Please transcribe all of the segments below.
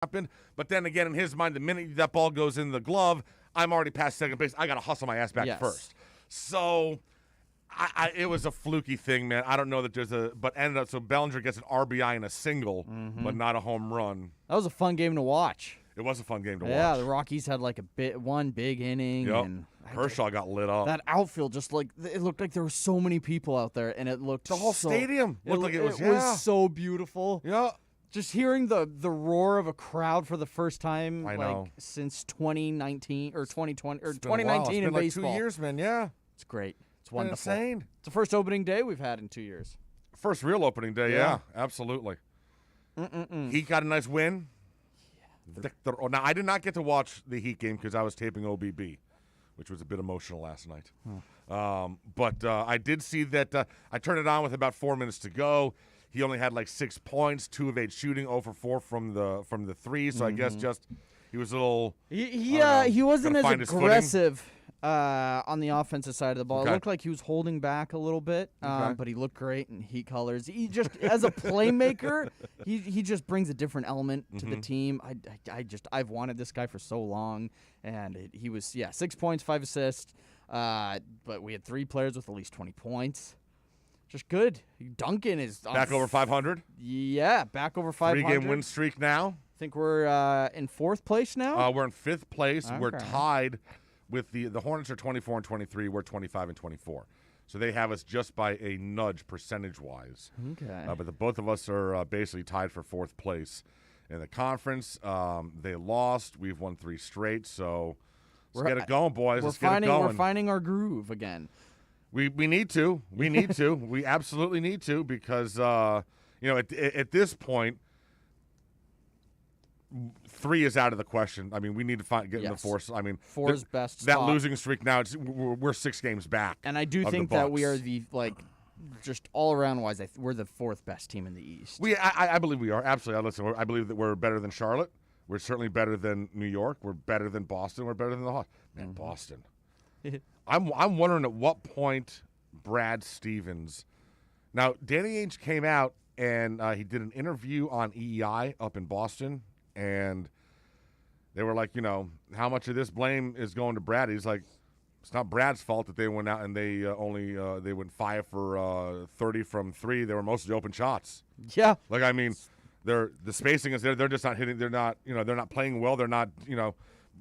happened. But then again, in his mind, the minute that ball goes in the glove, I'm already past second base. I got to hustle my ass back first. So it was a fluky thing, man. I don't know that there's but ended up, so Bellinger gets an RBI and a single, but not a home run. That was a fun game to watch. It was a fun game to watch. Yeah, the Rockies had like one big inning. Yep. And Kershaw got lit up. That outfield just it looked like there were so many people out there, and it looked the whole stadium looked like it was so beautiful. Yeah. Just hearing the roar of a crowd for the first time know. Since 2019 or 2020 or It's been 2019 in like baseball. 2 years, man. Yeah. It's great. It's wonderful. Insane. It's the first opening day we've had in 2 years. First real opening day, yeah, absolutely. Heat got a nice win. Now, I did not get to watch the Heat game because I was taping OBB, which was a bit emotional last night. But I did see that I turned it on with about 4 minutes to go. He only had like 6 points, 2 of 8 shooting, 0 for 4 from the three. So I guess just he was a little. He wasn't as aggressive on the offensive side of the ball. Okay. It looked like he was holding back a little bit, but he looked great in Heat colors. He just, as a playmaker, he just brings a different element to the team. I've wanted this guy for so long, and he was 6 points, 5 assists. But we had 3 players with at least 20 points. Just good. Duncan is back over 500. Yeah, back over 500. 3-game win streak now. I think we're in 4th place now. We're in 5th place. Okay. We're tied with the Hornets are 24 and 23. We're 25 and 24. So they have us just by a nudge percentage-wise. Okay. But both of us are basically tied for 4th place in the conference. They lost. We've won 3 straight. So let's get it going, boys. Let's get it going. We're finding our groove again. We need to. We need to. We absolutely need to because, at this point, 3 is out of the question. I mean, we need to get in the 4. I mean, 4's best that spot. losing streak now, we're 6 games back. And I do think that we are just all around wise, we're the 4th best team in the East. I believe we are. Absolutely. Listen, I believe that we're better than Charlotte. We're certainly better than New York. We're better than Boston. We're better than the Hawks. Man, Boston. I'm wondering at what point Brad Stevens. Now, Danny Ainge came out and he did an interview on EEI up in Boston, and they were like, how much of this blame is going to Brad? He's like, it's not Brad's fault that they went out and they they went 5 for 30 from 3. They were mostly open shots. Yeah. Like, I mean, the spacing is there. They're just not hitting. They're not they're not playing well. They're not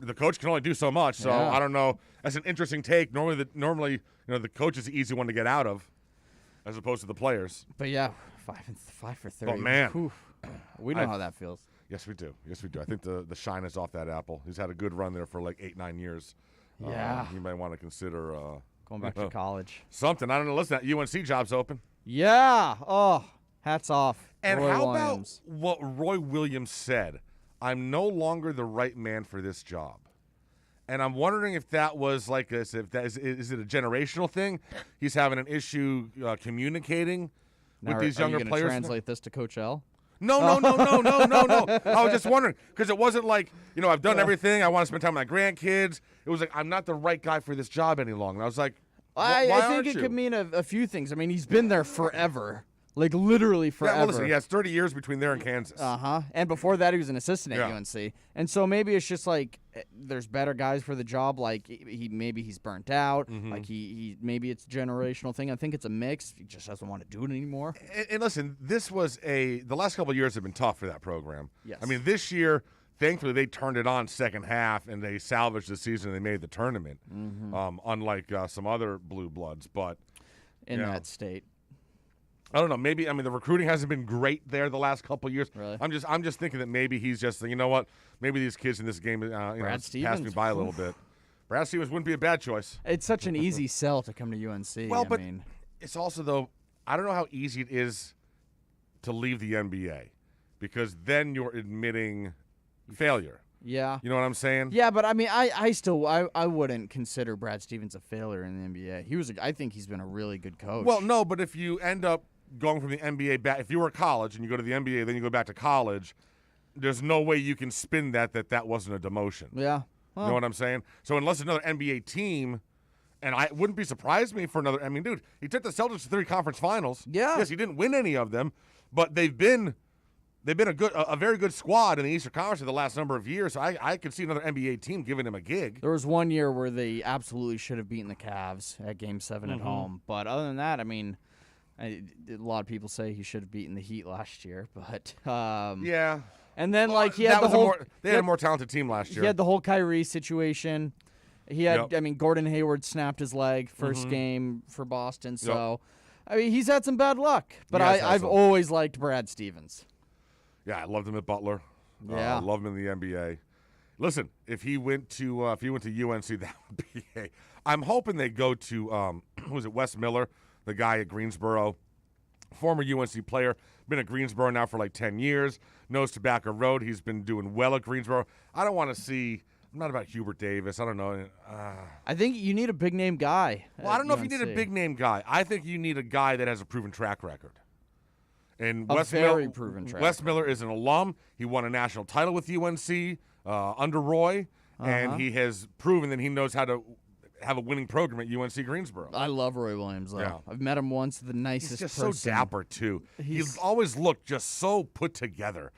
the coach can only do so much. So I don't know. That's an interesting take. Normally, the coach is the easy one to get out of, as opposed to the players. But yeah, 5 for 30. Oh man, Oof. We know how that feels. Yes, we do. Yes, we do. I think the shine is off that apple. He's had a good run there for like 8-9 years. Yeah, you might want to consider going back to college. Something. I don't know. Listen, that UNC job's open. Yeah. Oh, hats off. And Roy how Williams. about what Roy Williams said? I'm no longer the right man for this job. And I'm wondering if that was like is it a generational thing? He's having an issue communicating with these younger players. Are you going to translate this to Coach L? No. I was just wondering because it wasn't like, I've done everything. I want to spend time with my grandkids. It was like, I'm not the right guy for this job any longer. And I was like, I think it could mean a few things. I mean, he's been there forever. Like, literally forever. Yeah, well, listen, he has 30 years between there and Kansas. And before that, he was an assistant at UNC. And so maybe it's just like there's better guys for the job. Like, maybe he's burnt out. Like, maybe it's a generational thing. I think it's a mix. He just doesn't want to do it anymore. And listen, the last couple of years have been tough for that program. Yes. I mean, this year, thankfully, they turned it on second half, and they salvaged the season, and they made the tournament, unlike some other blue bloods. But in that state. I don't know. Maybe the recruiting hasn't been great there the last couple of years. Really? I'm just thinking that maybe he's just what? Maybe these kids in this game, passed me by a little bit. Brad Stevens wouldn't be a bad choice. It's such an easy sell to come to UNC. Well, it's also though I don't know how easy it is to leave the NBA because then you're admitting failure. Yeah. You know what I'm saying? Yeah, but I mean, I wouldn't consider Brad Stevens a failure in the NBA. I think he's been a really good coach. Well, no, but if you end up going from the NBA back, if you were at college and you go to the NBA, then you go back to college, there's no way you can spin that wasn't a demotion. Yeah. Well, you know what I'm saying? So unless another NBA team, and I wouldn't be surprised me for another. I mean, dude, he took the Celtics to 3 conference finals. Yeah. Yes, he didn't win any of them, but they've been they've been a very good squad in the Eastern Conference for the last number of years. So I could see another NBA team giving him a gig. There was one year where they absolutely should have beaten the Cavs at Game 7 at home. But other than that, I mean, a lot of people say he should have beaten the Heat last year. But yeah. And then he had they had a more talented team last year. He had the whole Kyrie situation. He had, Yep. I mean, Gordon Hayward snapped his leg first game for Boston. So, I mean, he's had some bad luck. But I've always liked Brad Stevens. Yeah, I loved him at Butler. Yeah, I love him in the NBA. Listen, if he went to UNC, that would be. I'm hoping they go to who was it? Wes Miller, the guy at Greensboro, former UNC player, been at Greensboro now for like 10 years. Knows Tobacco Road. He's been doing well at Greensboro. I don't want to see. I'm not about Hubert Davis. I don't know. I think you need a big name guy. Well, I don't know if you need a big name guy. I think you need a guy that has a proven track record. And Wes Miller is an alum. He won a national title with UNC under Roy, and he has proven that he knows how to have a winning program at UNC Greensboro. I love Roy Williams, though. Yeah. I've met him once. The nicest person. He's just so dapper, too. He's always looked just so put together.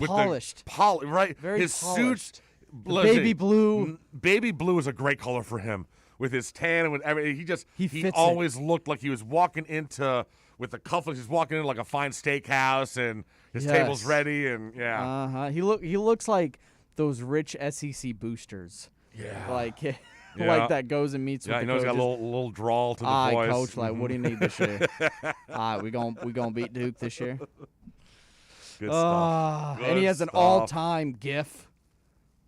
Polished. Right? Very his polished. Suits. Baby blue. Baby blue is a great color for him. With his tan and with everything. He always looked like he was walking into... With the cufflinks, he's walking in like a fine steakhouse, and his table's ready, and He looks like those rich SEC boosters. Yeah. Like that goes and meets with the coaches. He's got a little drawl to the voice. Coach, like, what do you need this year? We gonna beat Duke this year. Good stuff. And he has an all-time GIF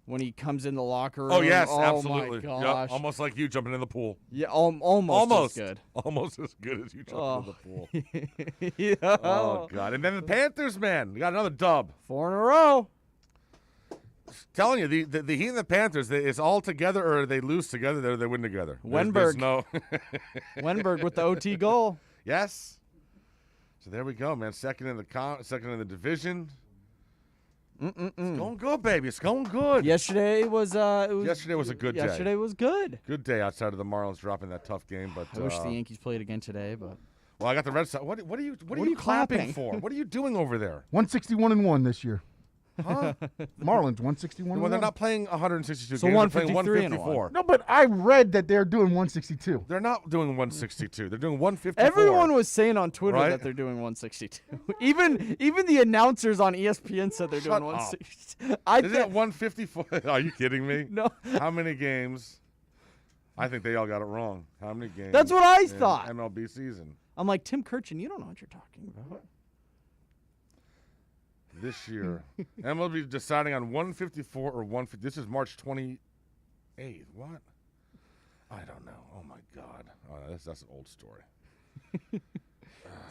when he comes in the locker room. Oh, yes, absolutely. My gosh. Yep, almost like you jumping in the pool. Yeah, almost as good. Almost as good as you jumping in the pool. Yeah. Oh, God. And then the Panthers, man. We got another dub. 4 in a row. Telling you, the Heat and the Panthers, it's all together, or they lose together, they win together. Wenberg. No. Wenberg with the OT goal. Yes. So there we go, man. Second in the division. It's going good, baby. It's going good. Yesterday was a good day. Yesterday was good. Good day outside of the Marlins dropping that tough game, but I wish the Yankees played again today, but well, I got the Red Sox. What are you clapping for? What are you doing over there? 161-1 this year. Huh? Marlins 161-1. Well, they're not playing 162 so games. They're playing 154. No, but I read that they're doing 162. They're not doing 162. They're doing 154. Everyone was saying on Twitter that they're doing 162. even the announcers on ESPN said they're doing 162. Is it 154? Are you kidding me? No. How many games? I think they all got it wrong. How many games? That's what I thought. MLB season. I'm like, Tim Kirchin, you don't know what you're talking about. This year, MLB deciding on 154 or 150. This is March 28th. What? I don't know. Oh my God. Oh, that's an old story. It's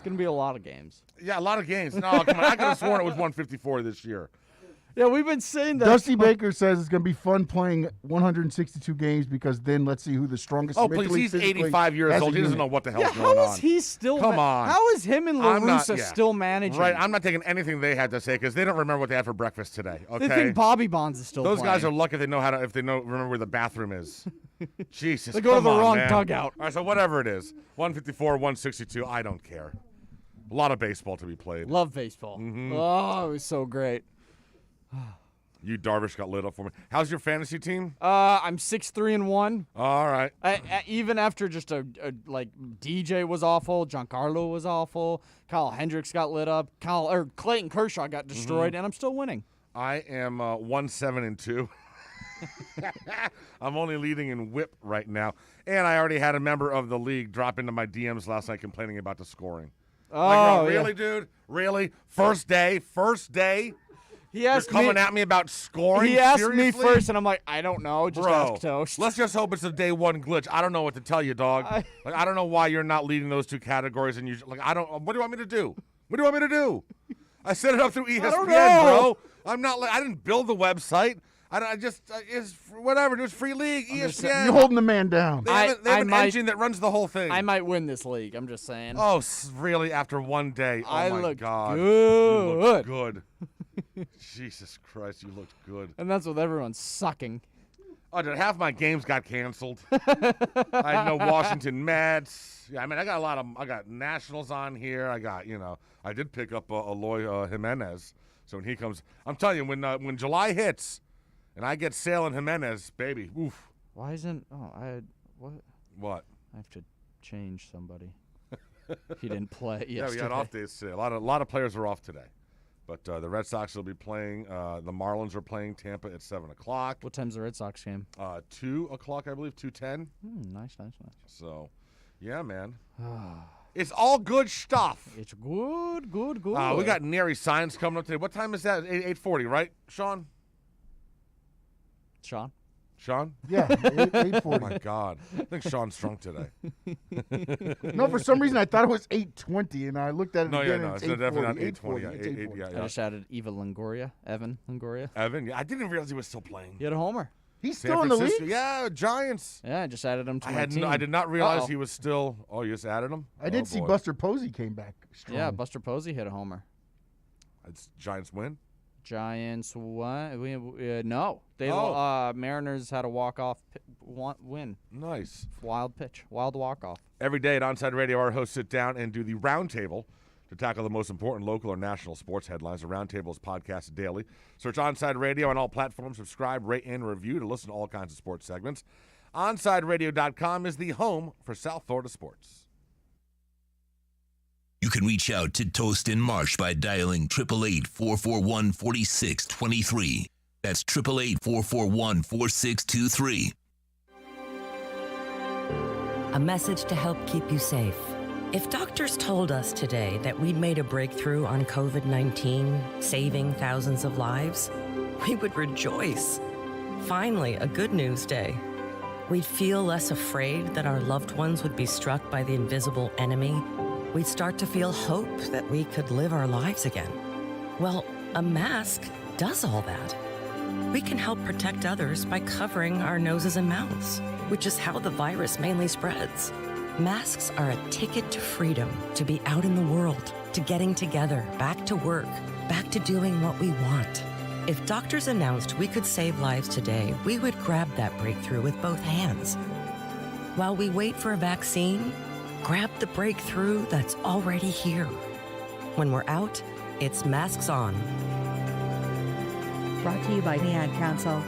gonna be a lot of games. Yeah, a lot of games. No, come on. I could have sworn it was 154 this year. Yeah, we've been saying that. Dusty Baker says it's going to be fun playing 162 games because then let's see who the strongest. Oh, please, he's 85 years old. He doesn't know what the hell's going on. How is he still? Come on. How is him and La Russa still managing? Right, I'm not taking anything they had to say because they don't remember what they had for breakfast today. Okay. They think Bobby Bonds is still. Those playing. guys are lucky they know how to remember where the bathroom is. Jesus, they go to the wrong man. dugout. All right, so whatever it is, 154, 162, I don't care. A lot of baseball to be played. Love baseball. Oh, it was so great. You Darvish got lit up for me. How's your fantasy team? I'm 6-3-1. All right. Even after just like DJ was awful, Giancarlo was awful, Kyle Hendricks got lit up, Clayton Kershaw got destroyed, and I'm still winning. I am 1-7-2. I'm only leading in WHIP right now, and I already had a member of the league drop into my DMs last night complaining about the scoring. Oh, like, really, dude? Really? First day? You're coming at me about scoring? He asked Seriously? me first, and I'm like, I don't know. Just ask Toast. Let's just hope it's a day one glitch. I don't know what to tell you, dog. I don't know why you're not leading those two categories. And what do you want me to do? What do you want me to do? I set it up through ESPN, bro. I'm not. I didn't build the website. It's whatever. It's free league. ESPN. You're holding the man down. They have an engine that runs the whole thing. I might win this league. I'm just saying. Oh, really? After one day? Oh my God. Good. You look good. Jesus Christ, you looked good. And that's with everyone sucking. Oh, dude, half my games got canceled. I had no Washington Mets. Yeah, I mean, I got Nationals on here. I got, I did pick up Eloy Jimenez. So when he comes, I'm telling you, when July hits, and I get Sale and Jimenez, baby, oof. Why isn't? Oh, what? What? I have to change somebody. He didn't play yesterday. Yeah, we had off days today. A lot of players are off today. But the Red Sox will be playing. The Marlins are playing Tampa at 7 o'clock. What time's the Red Sox game? 2 o'clock, I believe, 2:10. Nice. So, yeah, man. It's all good stuff. It's good. We got Neri Signs coming up today. What time is that? 8:40, right, Sean? Sean? Yeah, 8:40. Oh, my God. I think Sean's drunk today. No, for some reason I thought it was 8:20, and I looked at it again. No, It's it's definitely not 8:40. 8:20. It's 8:40. Yeah. I just added Evan Longoria. Evan, yeah, I didn't realize he was still playing. He had a homer. He's San still in the Francisco. league? Yeah, Giants. Yeah, I just added him to my team. I did not realize Uh-oh. he was still. Oh, you just added him? I did see boy. Buster Posey came back strong. Yeah, Buster Posey hit a homer. It's Giants win. Giants won. No, they Mariners had a walk-off win. Nice. Wild pitch, wild walk-off. Every day at Onside Radio, our hosts sit down and do the roundtable to tackle the most important local or national sports headlines. The roundtable is podcasted daily. Search Onside Radio on all platforms. Subscribe, rate, and review to listen to all kinds of sports segments. OnsideRadio.com is the home for South Florida sports. You can reach out to Toast and Marsh by dialing 888-441-4623. That's 888-441-4623. A message to help keep you safe. If doctors told us today that we'd made a breakthrough on COVID-19, saving thousands of lives, we would rejoice. Finally, a good news day. We'd feel less afraid that our loved ones would be struck by the invisible enemy. We'd start to feel hope that we could live our lives again. Well, a mask does all that. We can help protect others by covering our noses and mouths, which is how the virus mainly spreads. Masks are a ticket to freedom, to be out in the world, to getting together, back to work, back to doing what we want. If doctors announced we could save lives today, we would grab that breakthrough with both hands. While we wait for a vaccine, grab the breakthrough that's already here. When we're out, it's masks on. Brought to you by the Ad Council.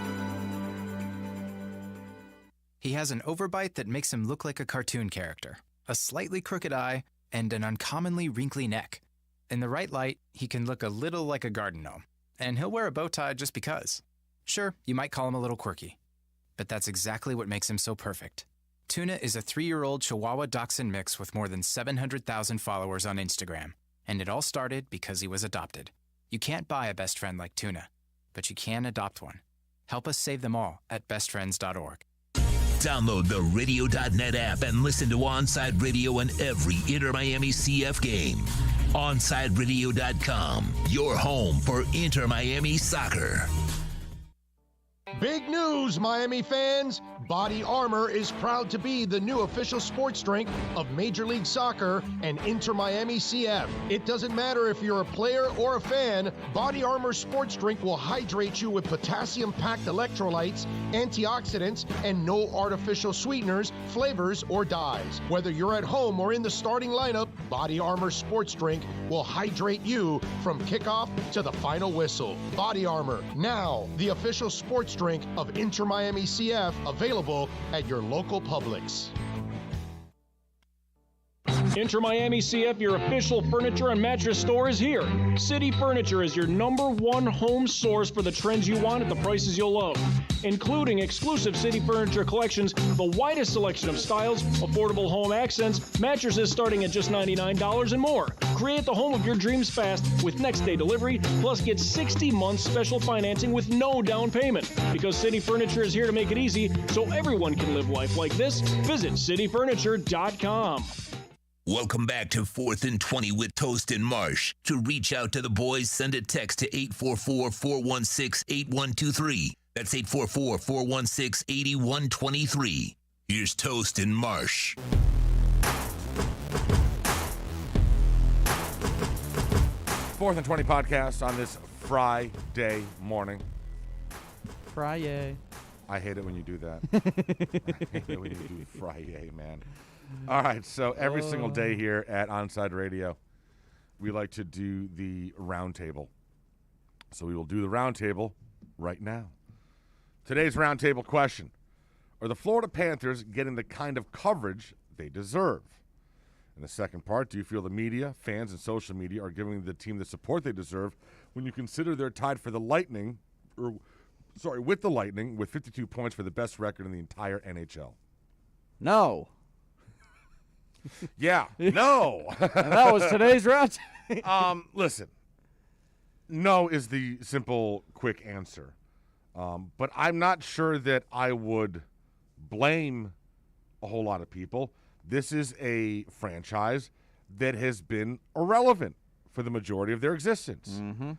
He has an overbite that makes him look like a cartoon character, a slightly crooked eye, and an uncommonly wrinkly neck. In the right light, he can look a little like a garden gnome, and he'll wear a bow tie just because. Sure, you might call him a little quirky, but that's exactly what makes him so perfect. Tuna is a 3-year-old Chihuahua Dachshund mix with more than 700,000 followers on Instagram, and it all started because he was adopted. You can't buy a best friend like Tuna, but you can adopt one. Help us save them all at bestfriends.org. Download the Radio.net app and listen to Onside Radio in every Inter Miami CF game. OnsideRadio.com, your home for Inter Miami soccer. Big news, Miami fans! Body Armor is proud to be the new official sports drink of Major League Soccer and Inter Miami CF. It doesn't matter if you're a player or a fan, Body Armor sports drink will hydrate you with potassium-packed electrolytes, antioxidants, and no artificial sweeteners, flavors, or dyes. Whether you're at home or in the starting lineup, Body Armor sports drink will hydrate you from kickoff to the final whistle. Body Armor, now the official sports drink of Inter Miami CF, available at your local Publix. Inter Miami CF, your official furniture and mattress store, is here. City Furniture is your #1 home source for the trends you want at the prices you'll love, including exclusive City Furniture collections, the widest selection of styles, affordable home accents, mattresses starting at just $99 and more. Create the home of your dreams fast with next-day delivery, plus get 60 months special financing with no down payment. Because City Furniture is here to make it easy so everyone can live life like this, visit cityfurniture.com. Welcome back to 4th and 20 with Toast and Marsh. To reach out to the boys, send a text to 844-416-8123. That's 844-416-8123. Here's Toast and Marsh. Fourth and 20 podcast on this Friday morning. Friday. I hate it when you do that. I hate it when you do Friday, man. All right, so every single day here at Onside Radio, we like to do the roundtable. So we will do the roundtable right now. Today's roundtable question: are the Florida Panthers getting the kind of coverage they deserve? In the second part, do you feel the media, fans, and social media are giving the team the support they deserve when you consider they're tied for the Lightning, with the Lightning, with 52 points for the best record in the entire NHL? No. Yeah, no. And that was today's round. Listen, no is the simple, quick answer. But I'm not sure that I would blame a whole lot of people. This is a franchise that has been irrelevant for the majority of their existence. Mm-hmm.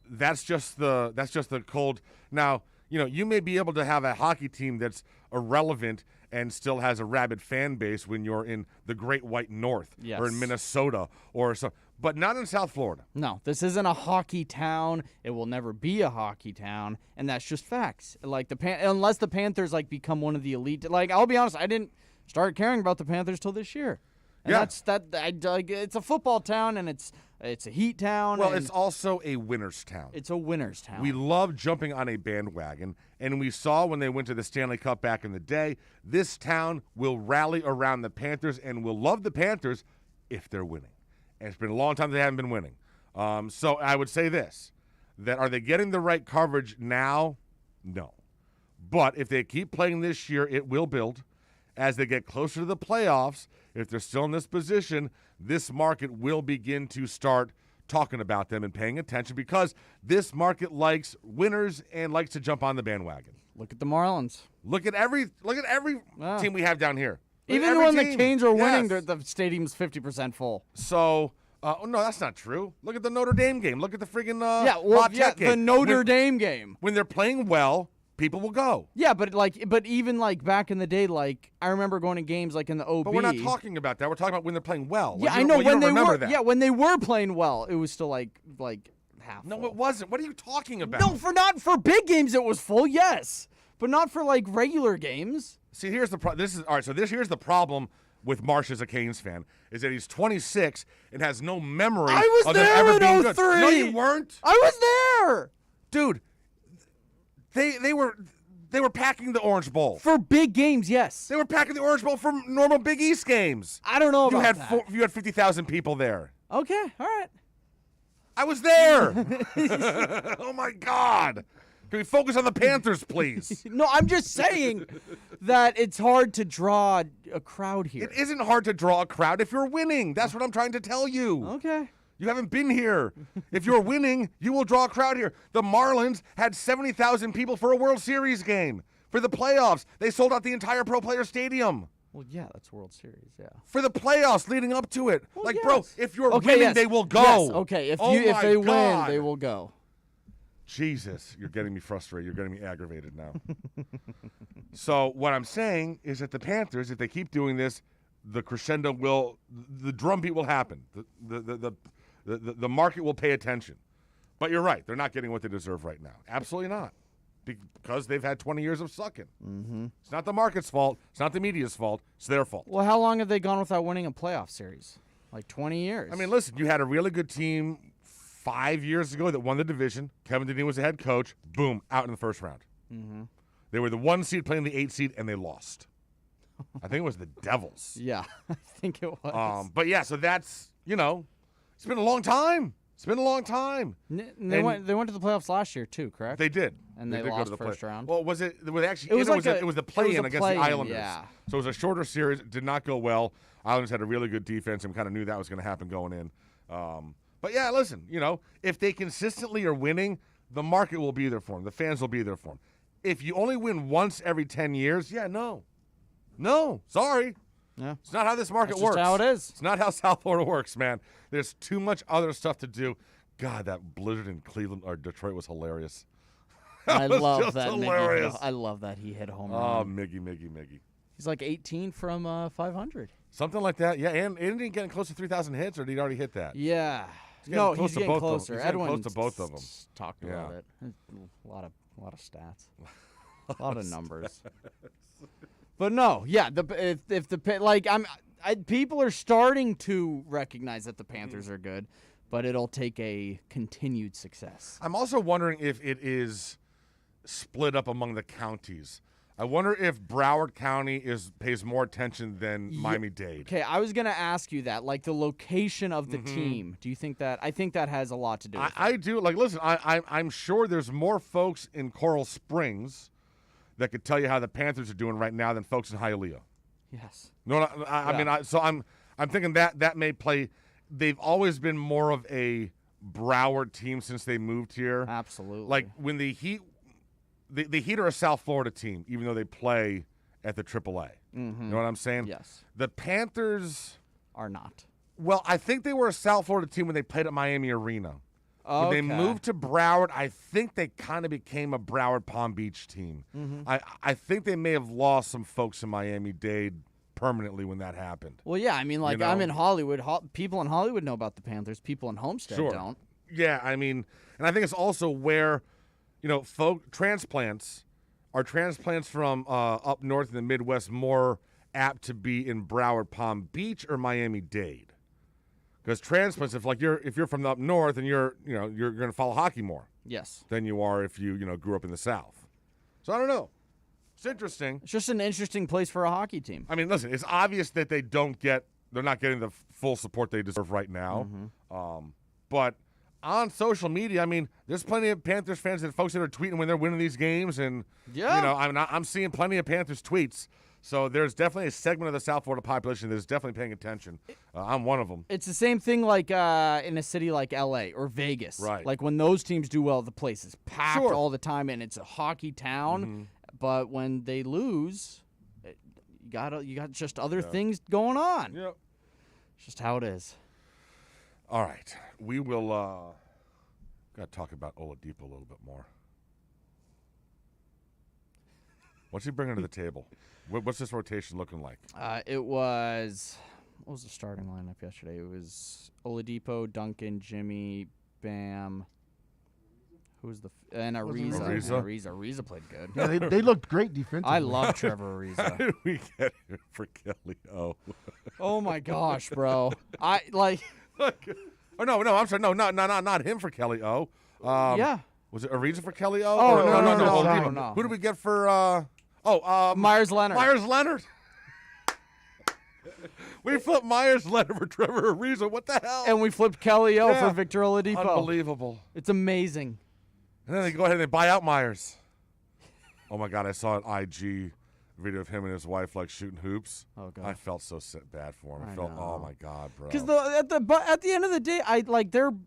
That's just the cold. Now, you may be able to have a hockey team that's irrelevant and still has a rabid fan base when you're in the Great White North or in Minnesota or so, but not in South Florida. No, this isn't a hockey town. It will never be a hockey town, and that's just facts. Like unless the Panthers become one of the elite. I'll be honest, I didn't start caring about the Panthers till this year. And it's a football town, and it's a Heat town. Well, it's also a winner's town. It's a winner's town. We love jumping on a bandwagon, and we saw when they went to the Stanley Cup back in the day, this town will rally around the Panthers and will love the Panthers if they're winning. And it's been a long time they haven't been winning. So I would say this, that are they getting the right coverage now? No. But if they keep playing this year, it will build. As they get closer to the playoffs, if they're still in this position, this market will begin to start talking about them and paying attention because this market likes winners and likes to jump on the bandwagon. Look at the Marlins. Look at every team we have down here. Even when the Canes are winning, the stadium's 50% full. So, no, that's not true. Look at the Notre Dame game. Look at the friggin' game. The Notre Dame game. When they're playing well, people will go. Yeah, but even back in the day, I remember going to games in the OB. But we're not talking about that. We're talking about when they're playing well. Yeah, I know when they were. That. Yeah, when they were playing well, it was still half. No, full. it wasn't. What are you talking about? No, not for big games it was full. Yes, but not for regular games. See, here's the problem. Here's the problem with Marsh as a Canes fan is that he's 26 and has no memory of them ever being good. No, you weren't. I was there, dude. They were packing the Orange Bowl for big games. Yes, they were packing the Orange Bowl for normal Big East games. I don't know about that. You had 50,000 people there. Okay, all right. I was there. Oh my God! Can we focus on the Panthers, please? No, I'm just saying that it's hard to draw a crowd here. It isn't hard to draw a crowd if you're winning. That's what I'm trying to tell you. Okay. You haven't been here. If you're winning, you will draw a crowd here. The Marlins had 70,000 people for a World Series game. For the playoffs, they sold out the entire Pro Player Stadium. Well, yeah, that's World Series, yeah. For the playoffs leading up to it. Well, yes. Bro, if you're winning, they will go. Yes, okay. If they win, they will go. Jesus, you're getting me frustrated. You're getting me aggravated now. So what I'm saying is that the Panthers, if they keep doing this, the crescendo the drumbeat will happen. The market will pay attention. But you're right. They're not getting what they deserve right now. Absolutely not. Because they've had 20 years of sucking. Mm-hmm. It's not the market's fault. It's not the media's fault. It's their fault. Well, how long have they gone without winning a playoff series? 20 years. I mean, listen, you had a really good team 5 years ago that won the division. Kevin Dineen was the head coach. Boom, out in the first round. Mm-hmm. They were the 1 seed playing the 8 seed, and they lost. I think it was the Devils. Yeah, I think it was. But yeah, so that's, it's been a long time. It's been a long time. They went to the playoffs last year too, correct? They did. And they lost the first round. Well, was it? Were they actually? It was the play-in against the Islanders. Yeah. So it was a shorter series. It did not go well. Islanders had a really good defense and kind of knew that was going to happen going in. But yeah, listen. If they consistently are winning, the market will be there for them. The fans will be there for them. If you only win once every 10 years, no, sorry. Yeah. It's not how this market That's works. just how it is. It's not how South Florida works, man. There's too much other stuff to do. God, that blizzard in Cleveland or Detroit was hilarious. I love that. Hilarious. I love that he hit home run. Oh, Miggy. He's 18 from 500. Something like that. Yeah, and isn't he getting close to 3,000 hits, or did he already hit that? Yeah. He's getting closer. Edwin's close to both of them. Talked about it. A lot of stats. A lot of numbers. But no, yeah. People are starting to recognize that the Panthers are good, but it'll take a continued success. I'm also wondering if it is split up among the counties. I wonder if Broward County pays more attention than Miami-Dade. Okay, I was going to ask you that, like the location of the team. Do you think that? I think that has a lot to do with it. I do. Like, listen, I'm sure there's more folks in Coral Springs that could tell you how the Panthers are doing right now than folks in Hialeah. Yes. No, I mean, I'm thinking that may play. They've always been more of a Broward team since they moved here. Absolutely. Like when the Heat. The Heat are a South Florida team, even though they play at the AAA. You know what I'm saying? Yes. The Panthers are not. Well, I think they were a South Florida team when they played at Miami Arena. Okay. When they moved to Broward, I think they kind of became a Broward Palm Beach team. I think they may have lost some folks in Miami-Dade permanently when that happened. Well, yeah, I mean, like, I'm in Hollywood. People in Hollywood know about the Panthers. People in Homestead don't. Yeah, I mean, and I think it's also where, transplants from up north in the Midwest more apt to be in Broward, Palm Beach, or Miami-Dade? Because transplants, if you're from up north and you're going to follow hockey more, yes, than you are if you grew up in the South. So I don't know. It's interesting. It's just an interesting place for a hockey team. I mean, listen, it's obvious that they're not getting the full support they deserve right now. But on social media, I mean, there's plenty of Panthers fans and folks that are tweeting when they're winning these games, and I'm seeing plenty of Panthers tweets. So there's definitely a segment of the South Florida population that is definitely paying attention. I'm one of them. It's the same thing like in a city like L.A. or Vegas. Right. Like when those teams do well, the place is packed all the time, and it's a hockey town. But when they lose, you got just other things going on. Yep. It's just how it is. All right. We will got to talk about Oladipo a little bit more. What's he bringing to the table? What's this rotation looking like? What was the starting lineup yesterday? It was Oladipo, Duncan, Jimmy, Bam. Who's and Ariza. Ariza played good. Yeah, they looked great defensively. I love Trevor Ariza. How did we get here for Kelly O? Oh my gosh, bro! I like. Oh no! I'm sorry. No, not him for Kelly O. Yeah. Was it Ariza for Kelly O? Oh, no. Who did we get for? Myers Leonard. Myers Leonard. We flipped Myers Leonard for Trevor Ariza. What the hell? And we flipped Kelly O for Victor Oladipo. Unbelievable. It's amazing. And then they go ahead and they buy out Myers. Oh my God! I saw an IG video of him and his wife like shooting hoops. Oh God! I felt so bad for him. I felt, oh my God, bro. Because at the end of the day,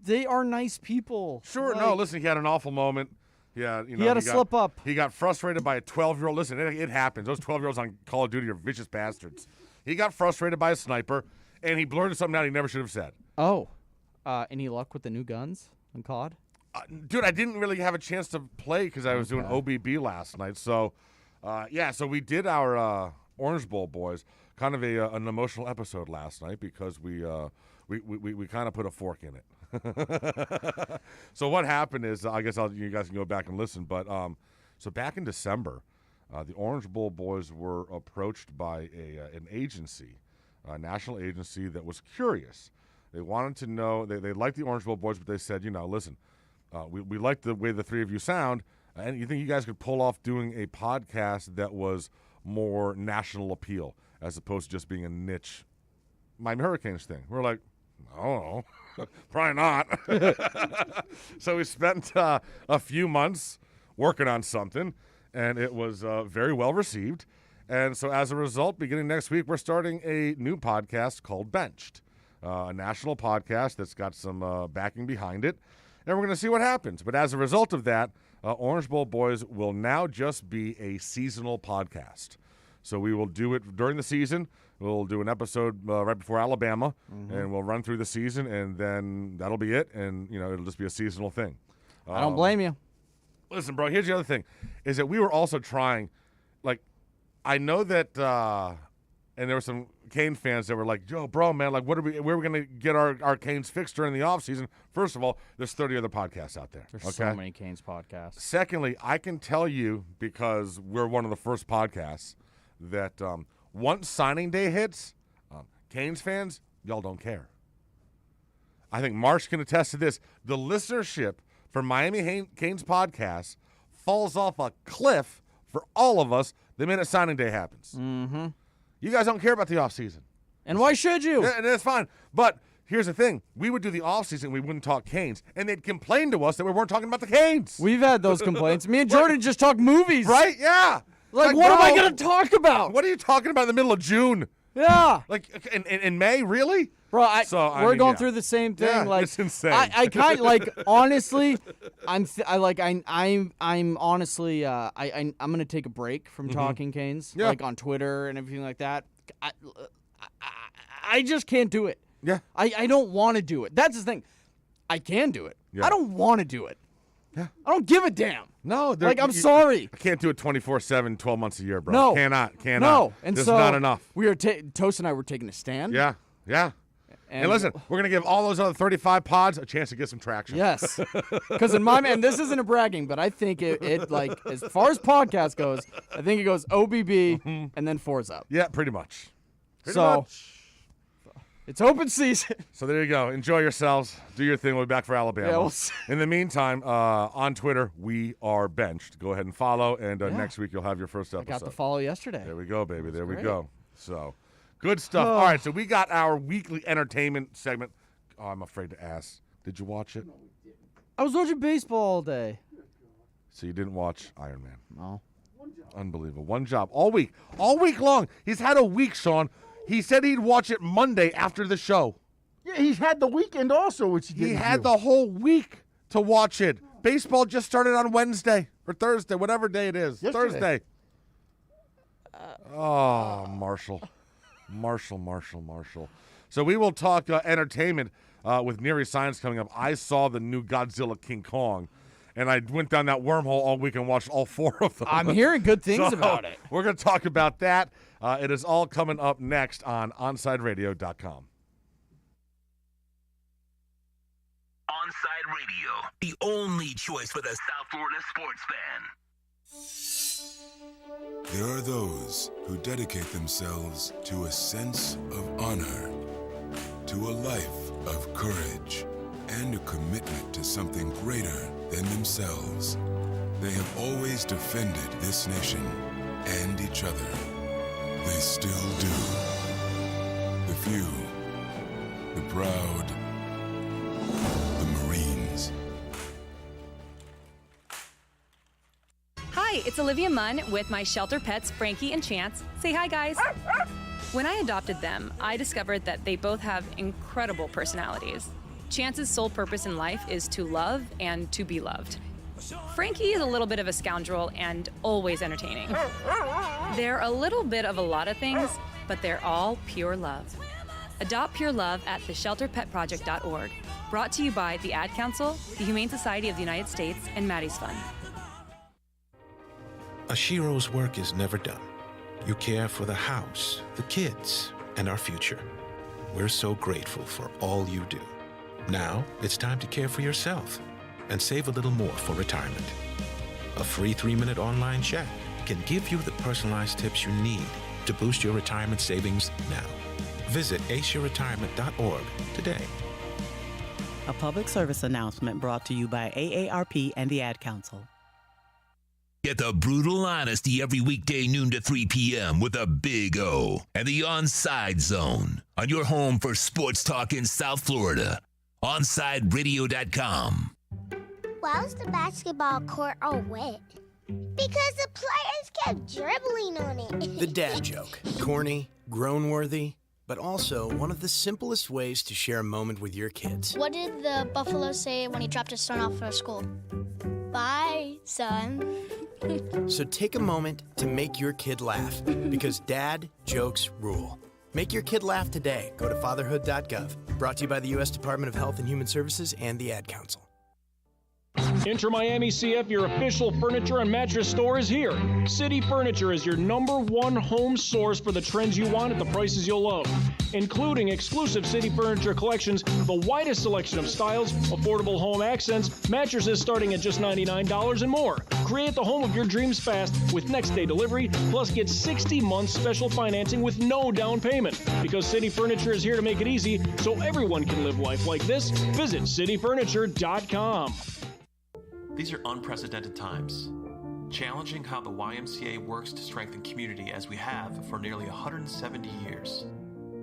they are nice people. Sure. No, listen. He had an awful moment. Yeah, he had a slip up. He got frustrated by a 12-year-old. Listen, it happens. Those 12-year-olds on Call of Duty are vicious bastards. He got frustrated by a sniper, and he blurted something out he never should have said. Oh, any luck with the new guns on COD? Dude, I didn't really have a chance to play because I was doing OBB last night. So, so we did our Orange Bowl boys. Kind of an emotional episode last night because we kind of put a fork in it. So what happened is, I guess you guys can go back and listen. But so back in December, the Orange Bowl boys were approached by an agency, a national agency that was curious. They wanted to know. They liked the Orange Bowl boys, but they said, listen. We like the way the three of you sound, and you think you guys could pull off doing a podcast that was more national appeal as opposed to just being a niche Miami Hurricanes thing. We're like, I don't know. Probably not. So we spent a few months working on something, and it was very well received. And so as a result, beginning next week, we're starting a new podcast called Benched, a national podcast that's got some backing behind it. And we're going to see what happens. But as a result of that, Orange Bowl Boys will now just be a seasonal podcast. So we will do it during the season. We'll do an episode right before Alabama, and we'll run through the season, and then that'll be it. And, it'll just be a seasonal thing. I don't blame you. Listen, bro, here's the other thing, is that we were also trying, I know that, and there were some Canes fans that were like, yo, bro, man, where are we going to get our Canes fixed during the offseason? First of all, there's 30 other podcasts out there. There's so many Canes podcasts. Secondly, I can tell you, because we're one of the first podcasts, that once signing day hits, Canes fans, y'all don't care. I think Marsh can attest to this. The listenership for Miami Canes podcast falls off a cliff for all of us the minute signing day happens. Mm-hmm. You guys don't care about the offseason. And why should you? Yeah, and that's fine. But here's the thing. We would do the offseason, we wouldn't talk Canes, and they'd complain to us that we weren't talking about the Canes. We've had those complaints. Me and Jordan just talk movies. Right? Yeah. Like, what am I going to talk about? What are you talking about in the middle of June? Yeah. Like, in May? Really? Bro, we're going yeah. through the same thing. Yeah, like, it's insane. I kind of like, honestly, I'm honestly, I'm gonna take a break from talking Canes, like on Twitter and everything like that. I just can't do it. Yeah. I don't want to do it. That's the thing. I can do it. Yeah. I don't want to do it. Yeah. I don't give a damn. No, I'm sorry. I can't do it 24/7, 12 months a year, bro. No. Cannot. No. And There's so not enough. we are Toast and I were taking a stand. Yeah. And listen, we're going to give all those other 35 pods a chance to get some traction. Yes. Because in my man, this isn't a bragging, but I think it like, as far as podcast goes, I think it goes OBB and then fours up. Yeah, pretty much. It's open season. So there you go. Enjoy yourselves. Do your thing. We'll be back for Alabama. Yeah, we'll see. In the meantime, on Twitter, we are benched. Go ahead and follow, and next week you'll have your first episode. I got the follow yesterday. There we go, baby. There we great. go. So, good stuff. All right, so we got our weekly entertainment segment. Oh, I'm afraid to ask. Did you watch it? I was watching baseball all day. So you didn't watch Iron Man? No. Unbelievable. One job. All week long. He's had a week, Sean. He said he'd watch it Monday after the show. Yeah, he's had the weekend also, which he didn't He had do. the whole week to watch it. Baseball just started on Wednesday or Thursday, whatever day it is. Yesterday. Thursday. Marshall. So we will talk entertainment with Neary Science coming up. I saw the new Godzilla King Kong, and I went down that wormhole all week and watched all 4 of them. I'm hearing good things about it. We're going to talk about that. It is all coming up next on OnsideRadio.com. Onside Radio, the only choice for the South Florida sports fan. There are those who dedicate themselves to a sense of honor, to a life of courage, and a commitment to something greater than themselves. They have always defended this nation and each other. They still do. The few, the proud, the Marines. Hi, it's Olivia Munn with my shelter pets, Frankie and Chance. Say hi, guys. When I adopted them, I discovered that they both have incredible personalities. Chance's sole purpose in life is to love and to be loved. Frankie is a little bit of a scoundrel and always entertaining. They're a little bit of a lot of things, but they're all pure love. Adopt pure love at theshelterpetproject.org. Brought to you by the Ad Council, the Humane Society of the United States, and Maddie's Fund. Ashiro's work is never done. You care for the house, the kids, and our future. We're so grateful for all you do. Now, it's time to care for yourself and save a little more for retirement. A free 3-minute online chat can give you the personalized tips you need to boost your retirement savings now. Visit aceyourretirement.org today. A public service announcement brought to you by AARP and the Ad Council. Get the brutal honesty every weekday noon to 3 p.m. with a Big O and the Onside Zone on your home for sports talk in South Florida. OnsideRadio.com. Why was the basketball court all wet? Because the players kept dribbling on it. The dad joke. Corny, groan-worthy, but also one of the simplest ways to share a moment with your kids. What did the buffalo say when he dropped his son off for school? Bye, son. So take a moment to make your kid laugh, because dad jokes rule. Make your kid laugh today. Go to fatherhood.gov. Brought to you by the U.S. Department of Health and Human Services and the Ad Council. Inter Miami CF, your official furniture and mattress store, is here. City Furniture is your #1 home source for the trends you want at the prices you'll love, including exclusive City Furniture collections, the widest selection of styles, affordable home accents, mattresses starting at just $99 and more. Create the home of your dreams fast with next-day delivery, plus get 60 months special financing with no down payment. Because City Furniture is here to make it easy so everyone can live life like this, visit cityfurniture.com. These are unprecedented times, challenging how the YMCA works to strengthen community as we have for nearly 170 years.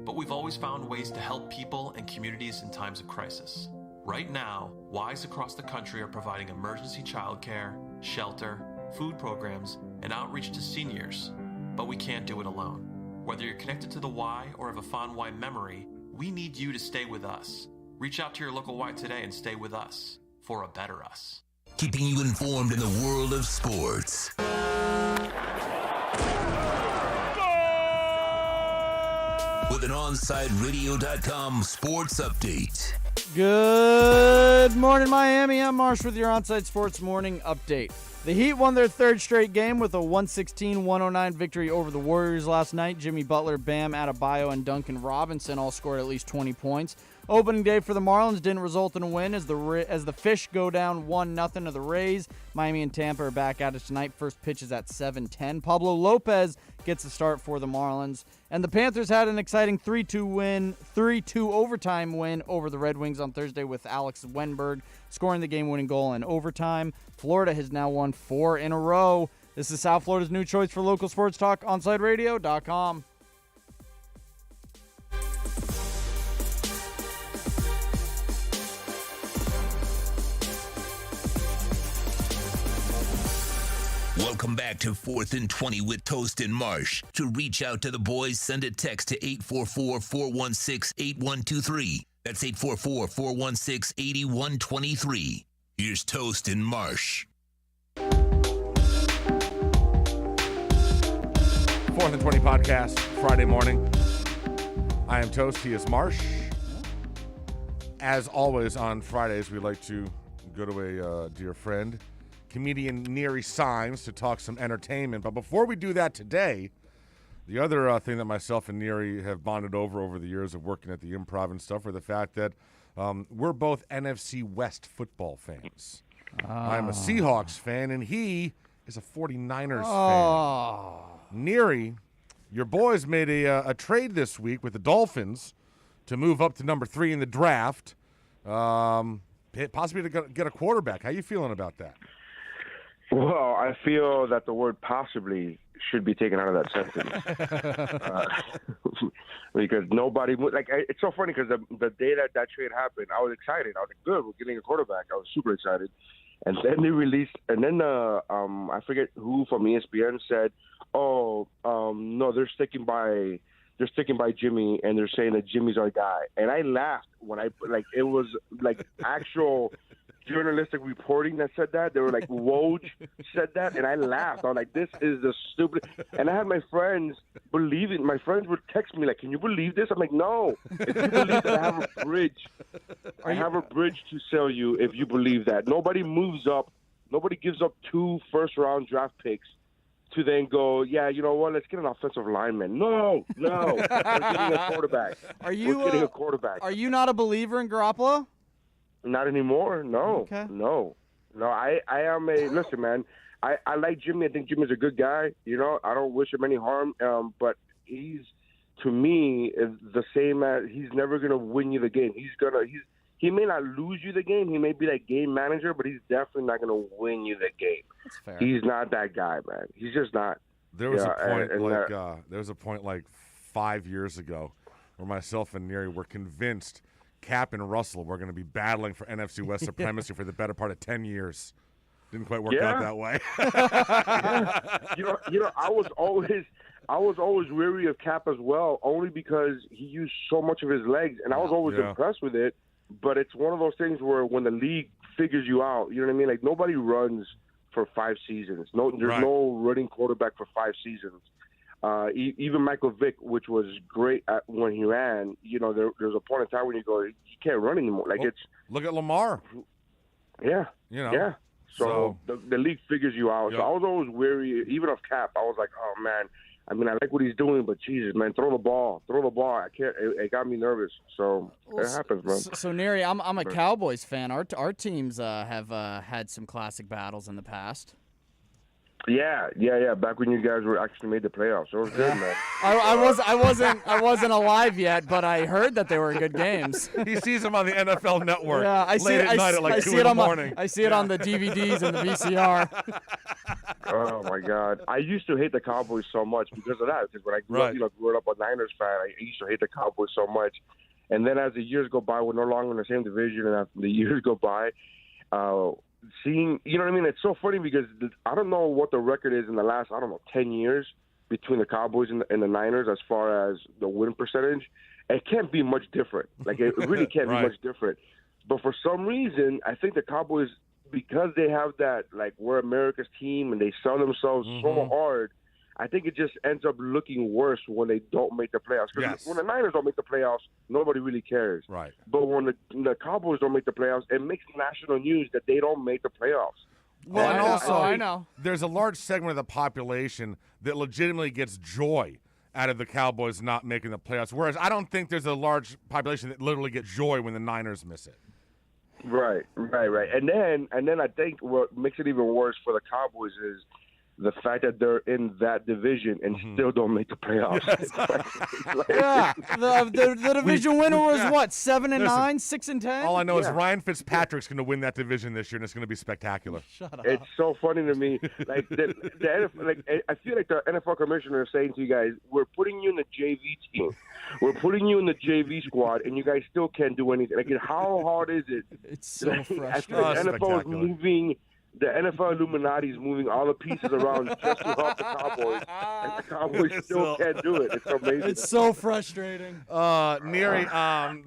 But we've always found ways to help people and communities in times of crisis. Right now, Ys across the country are providing emergency childcare, shelter, food programs, and outreach to seniors. But we can't do it alone. Whether you're connected to the Y or have a fond Y memory, we need you to stay with us. Reach out to your local Y today and stay with us for a better us. Keeping you informed in the world of sports. With an OnsideRadio.com sports update. Good morning, Miami. I'm Marsh with your Onside Sports Morning Update. The Heat won their third straight game with a 116-109 victory over the Warriors last night. Jimmy Butler, Bam Adebayo, and Duncan Robinson all scored at least 20 points. Opening day for the Marlins didn't result in a win as the Fish go down 1-0 to the Rays. Miami and Tampa are back at it tonight. First pitch is at 7:10. Pablo Lopez gets the start for the Marlins. And the Panthers had an exciting 3-2 overtime win over the Red Wings on Thursday with Alex Wenberg scoring the game-winning goal in overtime. Florida has now won 4 in a row. This is South Florida's new choice for local sports talk, OnsideRadio.com. Welcome back to 4th and 20 with Toast and Marsh. To reach out to the boys, send a text to 844-416-8123. That's 844-416-8123. Here's Toast and Marsh. 4th and 20 podcast, Friday morning. I am Toast. He is Marsh. As always on Fridays, we like to go to a dear friend, comedian Neri Symes, to talk some entertainment. But before we do that today, the other thing that myself and Neri have bonded over the years of working at the Improv and stuff are the fact that we're both NFC West football fans. I'm a Seahawks fan, and he is a 49ers fan. Neri, your boys made a trade this week with the Dolphins to move up to number 3 in the draft, possibly to get a quarterback. How you feeling about that? Well, I feel that the word possibly should be taken out of that sentence. Because nobody – it's so funny because the day that trade happened, I was excited. I was like, good, we're getting a quarterback. I was super excited. And then they released – and then I forget who from ESPN said, no, they're sticking by Jimmy, and they're saying that Jimmy's our guy. And I laughed when it was like actual – journalistic reporting that said that. They were like, Woj said that, and I laughed. I was like, this is the stupid. And I had my friends believe it. My friends would text me like, can you believe this? I'm like, no. If you believe that, I have a bridge. I have a bridge to sell you if you believe that. Nobody moves up. Nobody gives up 2 first-round draft picks to then go, yeah, you know what, let's get an offensive lineman. No. We're getting a quarterback. We're getting a quarterback. Are you not a believer in Garoppolo? Not anymore. No. Okay. No. I am listen, man. I like Jimmy. I think Jimmy's a good guy. You know, I don't wish him any harm. But he's, to me, is the same as he's never gonna win you the game. He may not lose you the game. He may be that game manager, but he's definitely not gonna win you the game. That's fair. He's not that guy, man. He's just not. There was a point like 5 years ago where myself and Neri were convinced Cap and Russell were going to be battling for NFC West supremacy for the better part of 10 years. Didn't quite work out that way. You know, I was always weary of Cap as well, only because he used so much of his legs, and I was always impressed with it. But it's one of those things where when the league figures you out, you know what I mean? Like, nobody runs for 5 seasons. There's no running quarterback for 5 seasons. Even Michael Vick, which was great when he ran, you know, there's a point in time when you go, he can't run anymore. Look at Lamar. Yeah. You know. Yeah. So the league figures you out. So I was always wary, even of Cap. I was like, oh, man. I mean, I like what he's doing, but Jesus, man, throw the ball. I can't. It got me nervous. So it happens, man. So Neri, I'm a Cowboys fan. Our teams have had some classic battles in the past. Yeah. Back when you guys were actually made the playoffs, it was good, man. I wasn't alive yet, but I heard that they were good games. He sees them on the NFL Network. Yeah, I see late it at night at like 2 in the morning. I see it on the DVDs and the VCR. Oh my God! I used to hate the Cowboys so much because of that. Because when I grew up a Niners fan, I used to hate the Cowboys so much. And then as the years go by, we're no longer in the same division, and after the years go by, seeing, you know what I mean? It's so funny because I don't know what the record is in the last, 10 years between the Cowboys and the Niners as far as the win percentage. It can't be much different. Like, it really can't be much different. But for some reason, I think the Cowboys, because they have that, like, we're America's team and they sell themselves so hard, I think it just ends up looking worse when they don't make the playoffs. Because when the Niners don't make the playoffs, nobody really cares. Right. But when the Cowboys don't make the playoffs, it makes national news that they don't make the playoffs. Well, and also, I know. There's a large segment of the population that legitimately gets joy out of the Cowboys not making the playoffs, whereas I don't think there's a large population that literally gets joy when the Niners miss it. Right. And then I think what makes it even worse for the Cowboys is the fact that they're in that division and still don't make the playoffs. The division winner was what, 7-9, 6-10? All I know is Ryan Fitzpatrick's going to win that division this year, and it's going to be spectacular. Shut up. It's so funny to me. Like the NFL, I feel like the NFL commissioner is saying to you guys, "We're putting you in the JV team. We're putting you in the JV squad, and you guys still can't do anything." Like, how hard is it? It's so frustrating. I feel like the NFL is moving. The NFL Illuminati is moving all the pieces around just to help the Cowboys, and the Cowboys still can't do it. It's amazing. It's so frustrating. Neri,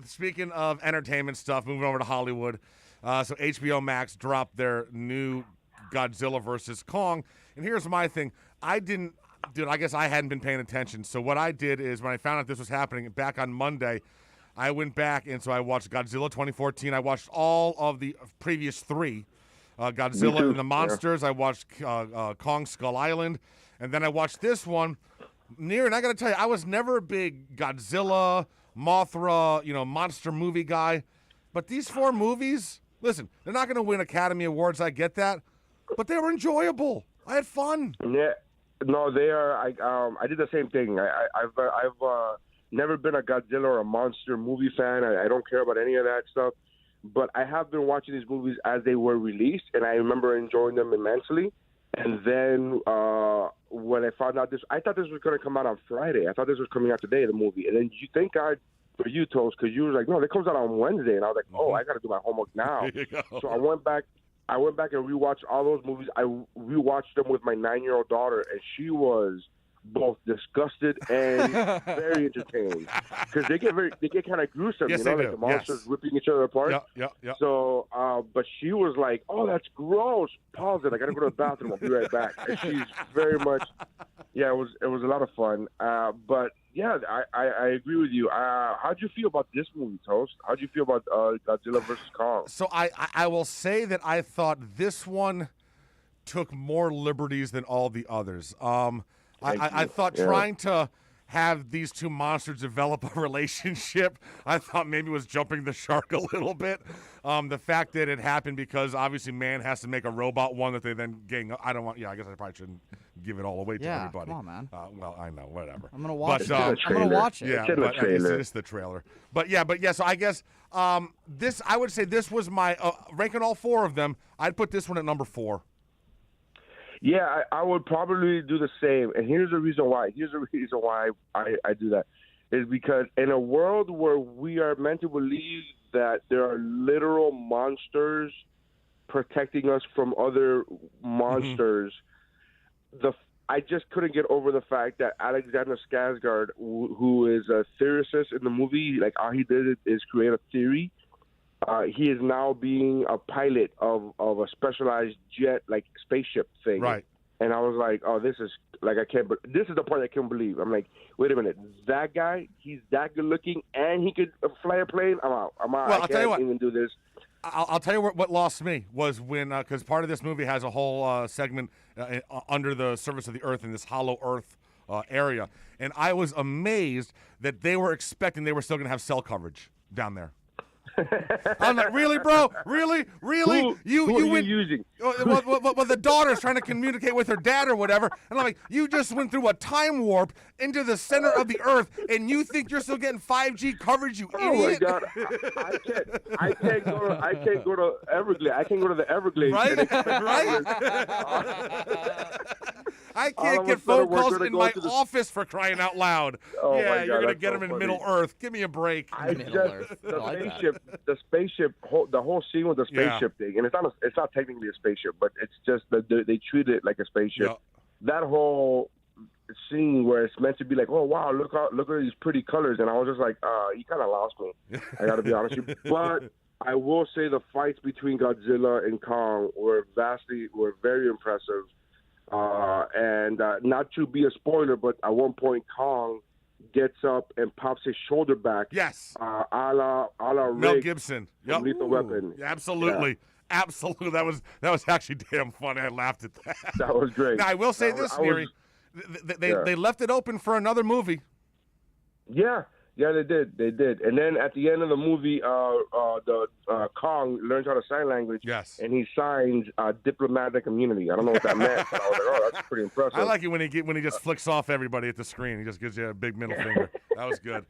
speaking of entertainment stuff, moving over to Hollywood. So HBO Max dropped their new Godzilla versus Kong. And here's my thing. I guess I hadn't been paying attention. So what I did is when I found out this was happening back on Monday, I went back, and so I watched Godzilla 2014. I watched all of the previous three. Godzilla and the Monsters. Yeah. I watched Kong Skull Island, and then I watched this one. And I got to tell you, I was never a big Godzilla, Mothra, monster movie guy. But these four movies, listen, they're not going to win Academy Awards. I get that, but they were enjoyable. I had fun. Yeah, no, they are. I did the same thing. I've never been a Godzilla or a monster movie fan. I don't care about any of that stuff. But I have been watching these movies as they were released, and I remember enjoying them immensely. And then when I found out I thought this was going to come out on Friday. I thought this was coming out today, the movie. And then thank God for you, Toast, because you were like, no, it comes out on Wednesday. And I was like, oh, I got to do my homework now. So I went back and rewatched all those movies. I rewatched them with my 9-year-old daughter, and she was both disgusted and very entertained because they get kind of gruesome, yes, like the monsters ripping each other apart. Yeah. So, but she was like, "Oh, that's gross." Pause it. I gotta go to the bathroom. I'll be right back. And she's very much, it was a lot of fun. But yeah, I agree with you. How'd you feel about this movie, Toast? How'd you feel about Godzilla versus Kong? So I will say that I thought this one took more liberties than all the others. I thought trying to have these two monsters develop a relationship, I thought maybe was jumping the shark a little bit. The fact that it happened because obviously man has to make a robot one that they then gang. I guess I probably shouldn't give it all away to everybody. Come on, man. Well, I know, whatever. I'm gonna watch it. I'm gonna watch it. Yeah, but it's the trailer. But yeah. So I guess this, I would say this was my ranking all four of them. I'd put this one at number 4. Yeah, I would probably do the same. And here's the reason why. I do that. Is because in a world where we are meant to believe that there are literal monsters protecting us from other monsters, I just couldn't get over the fact that Alexander Skarsgård, who is a theorist in the movie, like all he did is create a theory. He is now being a pilot of a specialized jet, like spaceship thing. Right. And I was like, oh, this is like, this is the part I can't believe. I'm like, wait a minute, that guy, he's that good looking and he could fly a plane? I'm out. Well, I can't even do this. I'll tell you what lost me was when, because part of this movie has a whole segment under the surface of the earth in this hollow earth area. And I was amazed that they were expecting they were still going to have cell coverage down there. I'm like, really, bro? Really? Who are you using? Well, the daughter's trying to communicate with her dad or whatever. And I'm like, you just went through a time warp into the center of the earth, and you think you're still getting 5G coverage, you idiot? Oh, my God. I can't go to Everglades. I can't go to the Everglades. Right? I can't get phone calls in my office for crying out loud. Oh, yeah, my God, you're going to that's get so them in funny. Middle Earth. Give me a break. The whole scene with the spaceship thing, and it's not technically a spaceship, but it's just that they treat it like a spaceship. Yep. That whole scene where it's meant to be like, oh wow, look at these pretty colors, and I was just like, you kind of lost me. I got to be honest with you, but I will say the fights between Godzilla and Kong were very impressive. And not to be a spoiler, but at one point Kong gets up and pops his shoulder back. Yes. A la Mel Rick Gibson. from Lethal Weapon. Absolutely. Yeah. Absolutely. That was actually damn funny. I laughed at that. That was great. Now, I will say this, Neary. They left it open for another movie. Yeah, they did. And then at the end of the movie, Kong learns how to sign language. Yes. And he signs diplomatic immunity. I don't know what that meant, but I was like, oh, that's pretty impressive. I like it when he just flicks off everybody at the screen. He just gives you a big middle finger. That was good.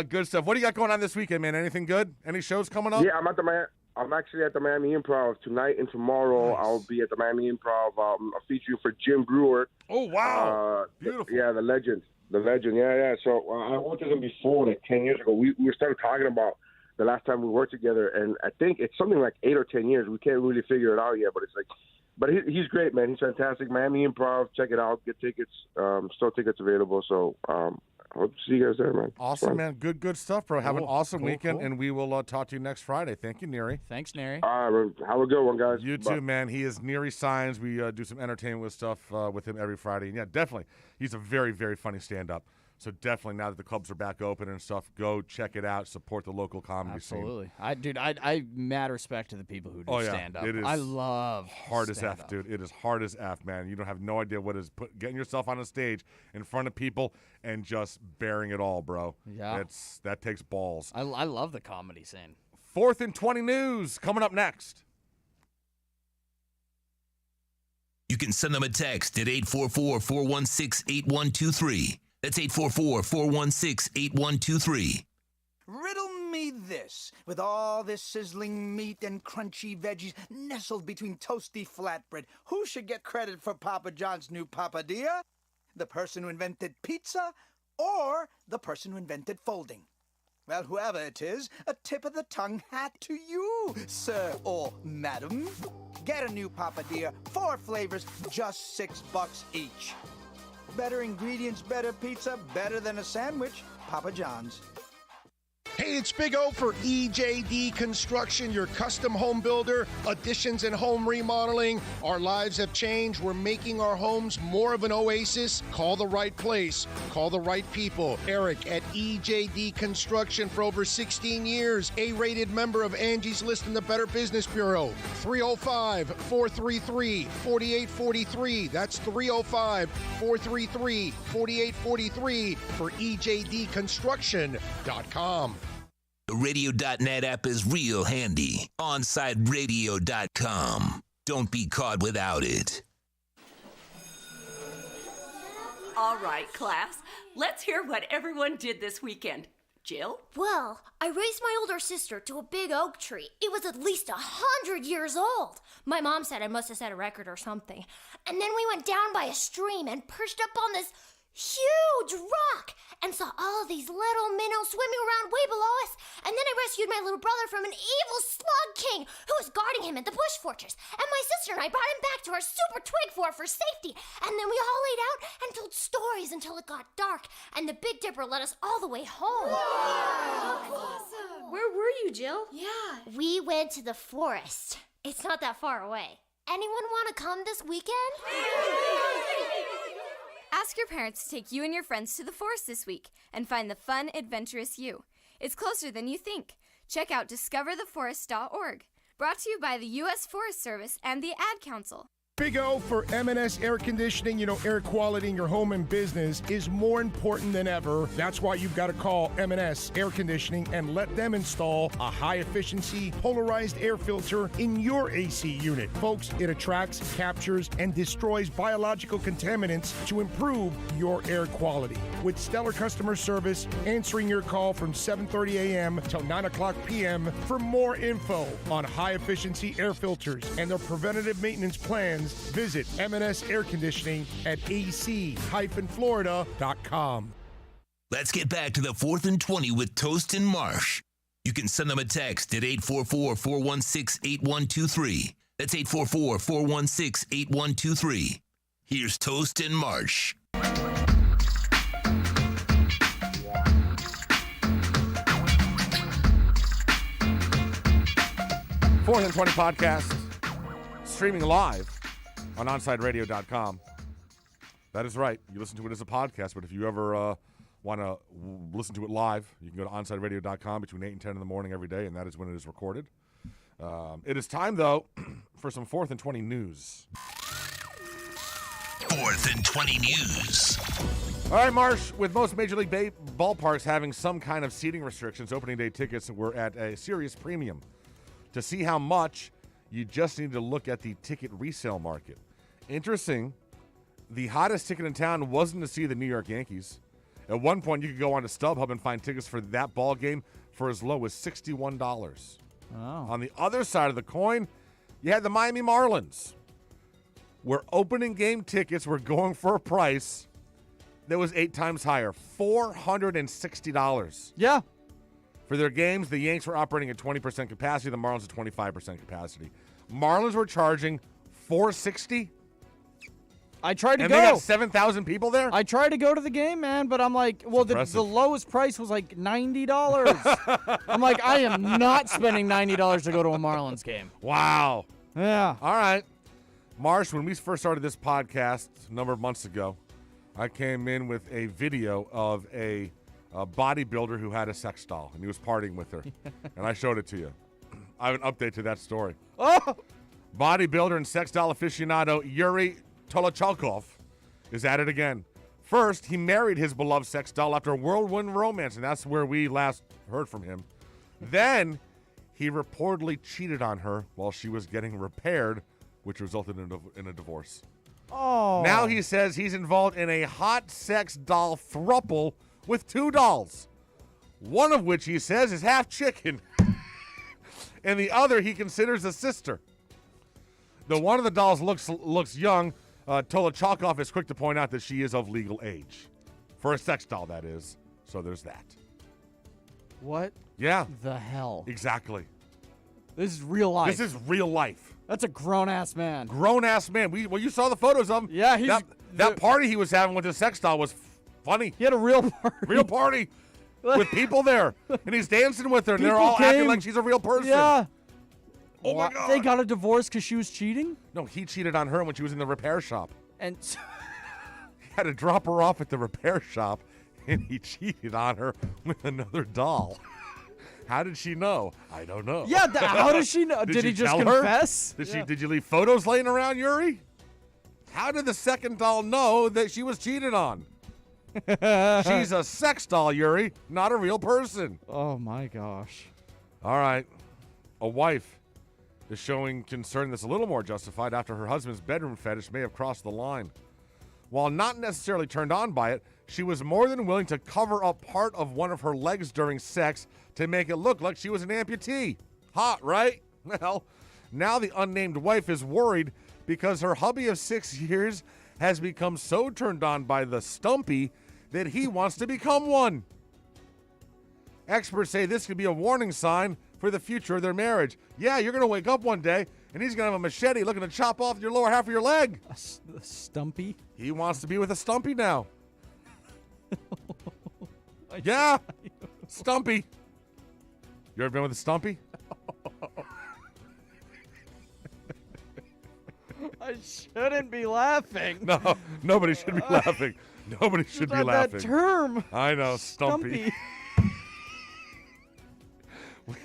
Good stuff. What do you got going on this weekend, man? Anything good? Any shows coming up? Yeah, I'm actually at the Miami Improv tonight and tomorrow. Nice. I'll be at the Miami Improv. I'm featuring for Jim Brewer. Oh wow! Beautiful. The legend. Yeah. So I worked with him before, like 10 years ago. We started talking about the last time we worked together, and I think it's something like 8 or 10 years. We can't really figure it out yet, but it's like, but he's great, man. He's fantastic. Miami Improv. Check it out. Get tickets. Still tickets available. So. Hope to see you guys there, man. Awesome, man. Good stuff, bro. Have an awesome weekend, cool. and we will talk to you next Friday. Thank you, Neary. Thanks, Neary. All right, have a good one, guys. You Bye. too, man. He is Neary Signs. We do some entertainment with stuff with him every Friday. And yeah, definitely. He's a very, very funny stand-up. So definitely, now that the clubs are back open and stuff, go check it out. Support the local comedy scene. Absolutely. I mad respect to the people who do stand-up. It is I love hard as stand-up. F, dude. It is hard as F, man. You don't have no idea what is getting yourself on a stage in front of people and just bearing it all, bro. Yeah. That takes balls. I love the comedy scene. 4th and 20 news coming up next. You can send them a text at 844-416-8123. That's 844-416-8123. Riddle me this. With all this sizzling meat and crunchy veggies nestled between toasty flatbread, who should get credit for Papa John's new papadilla? The person who invented pizza or the person who invented folding? Well, whoever it is, a tip of the tongue hat to you, sir or madam. Get a new papadilla, 4 flavors, just $6 each. Better ingredients, better pizza, better than a sandwich. Papa John's. Hey, it's Big O for EJD Construction, your custom home builder, additions and home remodeling. Our lives have changed. We're making our homes more of an oasis. Call the right place. Call the right people. Eric at EJD Construction for over 16 years. A-rated member of Angie's List in the Better Business Bureau. 305-433-4843. That's 305-433-4843 for EJDconstruction.com. The Radio.net app is real handy. OnSideRadio.com. Don't be caught without it. All right, class. Let's hear what everyone did this weekend. Jill? Well, I raised my older sister to a big oak tree. It was at least 100 years old. My mom said I must have set a record or something. And then we went down by a stream and perched up on this huge rock and saw all these little minnows swimming around way below us. And then I rescued my little brother from an evil slug king who was guarding him in the bush fortress. And my sister and I brought him back to our super twig fort for safety. And then we all laid out and told stories until it got dark. And the Big Dipper led us all the way home. Wow. Awesome. Where were you, Jill? Yeah. We went to the forest. It's not that far away. Anyone want to come this weekend? Ask your parents to take you and your friends to the forest this week and find the fun, adventurous you. It's closer than you think. Check out discovertheforest.org. Brought to you by the U.S. Forest Service and the Ad Council. Big O for M&S Air Conditioning. You know, air quality in your home and business is more important than ever. That's why you've got to call M&S Air Conditioning and let them install a high-efficiency polarized air filter in your AC unit. Folks, it attracts, captures, and destroys biological contaminants to improve your air quality. With stellar customer service, answering your call from 7:30 a.m. till 9 o'clock p.m. For more info on high-efficiency air filters and their preventative maintenance plans, visit M&S Air Conditioning at ac-florida.com. Let's get back to the 4th and 20 with Toast and Marsh. You can send them a text at 844-416-8123. That's 844-416-8123. Here's Toast and Marsh. 4th and 20 podcast, streaming live on OnsideRadio.com. That is right. You listen to it as a podcast, but if you ever want to listen to it live, you can go to OnsideRadio.com between 8 and 10 in the morning every day, and that is when it is recorded. It is time, though, for some 4th and 20 news. 4th and 20 news. All right, Marsh, with most Major League ballparks having some kind of seating restrictions, opening day tickets were at a serious premium. To see how much, you just need to look at the ticket resale market. Interesting, the hottest ticket in town wasn't to see the New York Yankees. At one point, you could go on to StubHub and find tickets for that ball game for as low as $61. Oh. On the other side of the coin, you had the Miami Marlins, where opening game tickets were going for a price that was 8 times higher, $460. Yeah. For their games, the Yanks were operating at 20% capacity, the Marlins at 25% capacity. Marlins were charging $460. I tried to and go. And they got 7,000 people there? I tried to go to the game, man, but I'm like, well, the lowest price was like $90. I'm like, I am not spending $90 to go to a Marlins game. Wow. Yeah. All right. Marsh, when we first started this podcast a number of months ago, I came in with a video of a bodybuilder who had a sex doll, and he was partying with her. And I showed it to you. I have an update to that story. Oh! Bodybuilder and sex doll aficionado Yuri Tolochakov is at it again. First, he married his beloved sex doll after a whirlwind romance, and that's where we last heard from him. Then, he reportedly cheated on her while she was getting repaired, which resulted in a divorce. Oh. Now he says he's involved in a hot sex doll throuple with 2 dolls, one of which he says is half chicken, and the other he considers a sister. Though one of the dolls looks young, Tolochakov is quick to point out that she is of legal age. For a sex doll, that is. So there's that. What? Yeah. The hell? Exactly. This is real life. This is real life. That's a grown-ass man. Grown-ass man. Well, you saw the photos of him. Yeah, that party he was having with his sex doll was funny. He had a real party. Real party with people there. And he's dancing with her, and they're all acting like she's a real person. Yeah. Oh, my God. They got a divorce because she was cheating? No, he cheated on her when she was in the repair shop. And he had to drop her off at the repair shop, and he cheated on her with another doll. How did she know? I don't know. Yeah, how does she know? Did he just confess? Did you leave photos laying around, Yuri? How did the second doll know that she was cheated on? She's a sex doll, Yuri, not a real person. Oh, my gosh. All right. A wife is showing concern that's a little more justified after her husband's bedroom fetish may have crossed the line. While not necessarily turned on by it, she was more than willing to cover up part of one of her legs during sex to make it look like she was an amputee. Hot, right? Well, now the unnamed wife is worried because her hubby of 6 years has become so turned on by the stumpy that he wants to become one. Experts say this could be a warning sign for the future of their marriage. Yeah, you're going to wake up one day and he's going to have a machete looking to chop off your lower half of your leg. A stumpy? He wants to be with a stumpy now. Yeah, stumpy. You ever been with a stumpy? I shouldn't be laughing. No, nobody should be laughing. Nobody should be laughing. That term. I know, stumpy.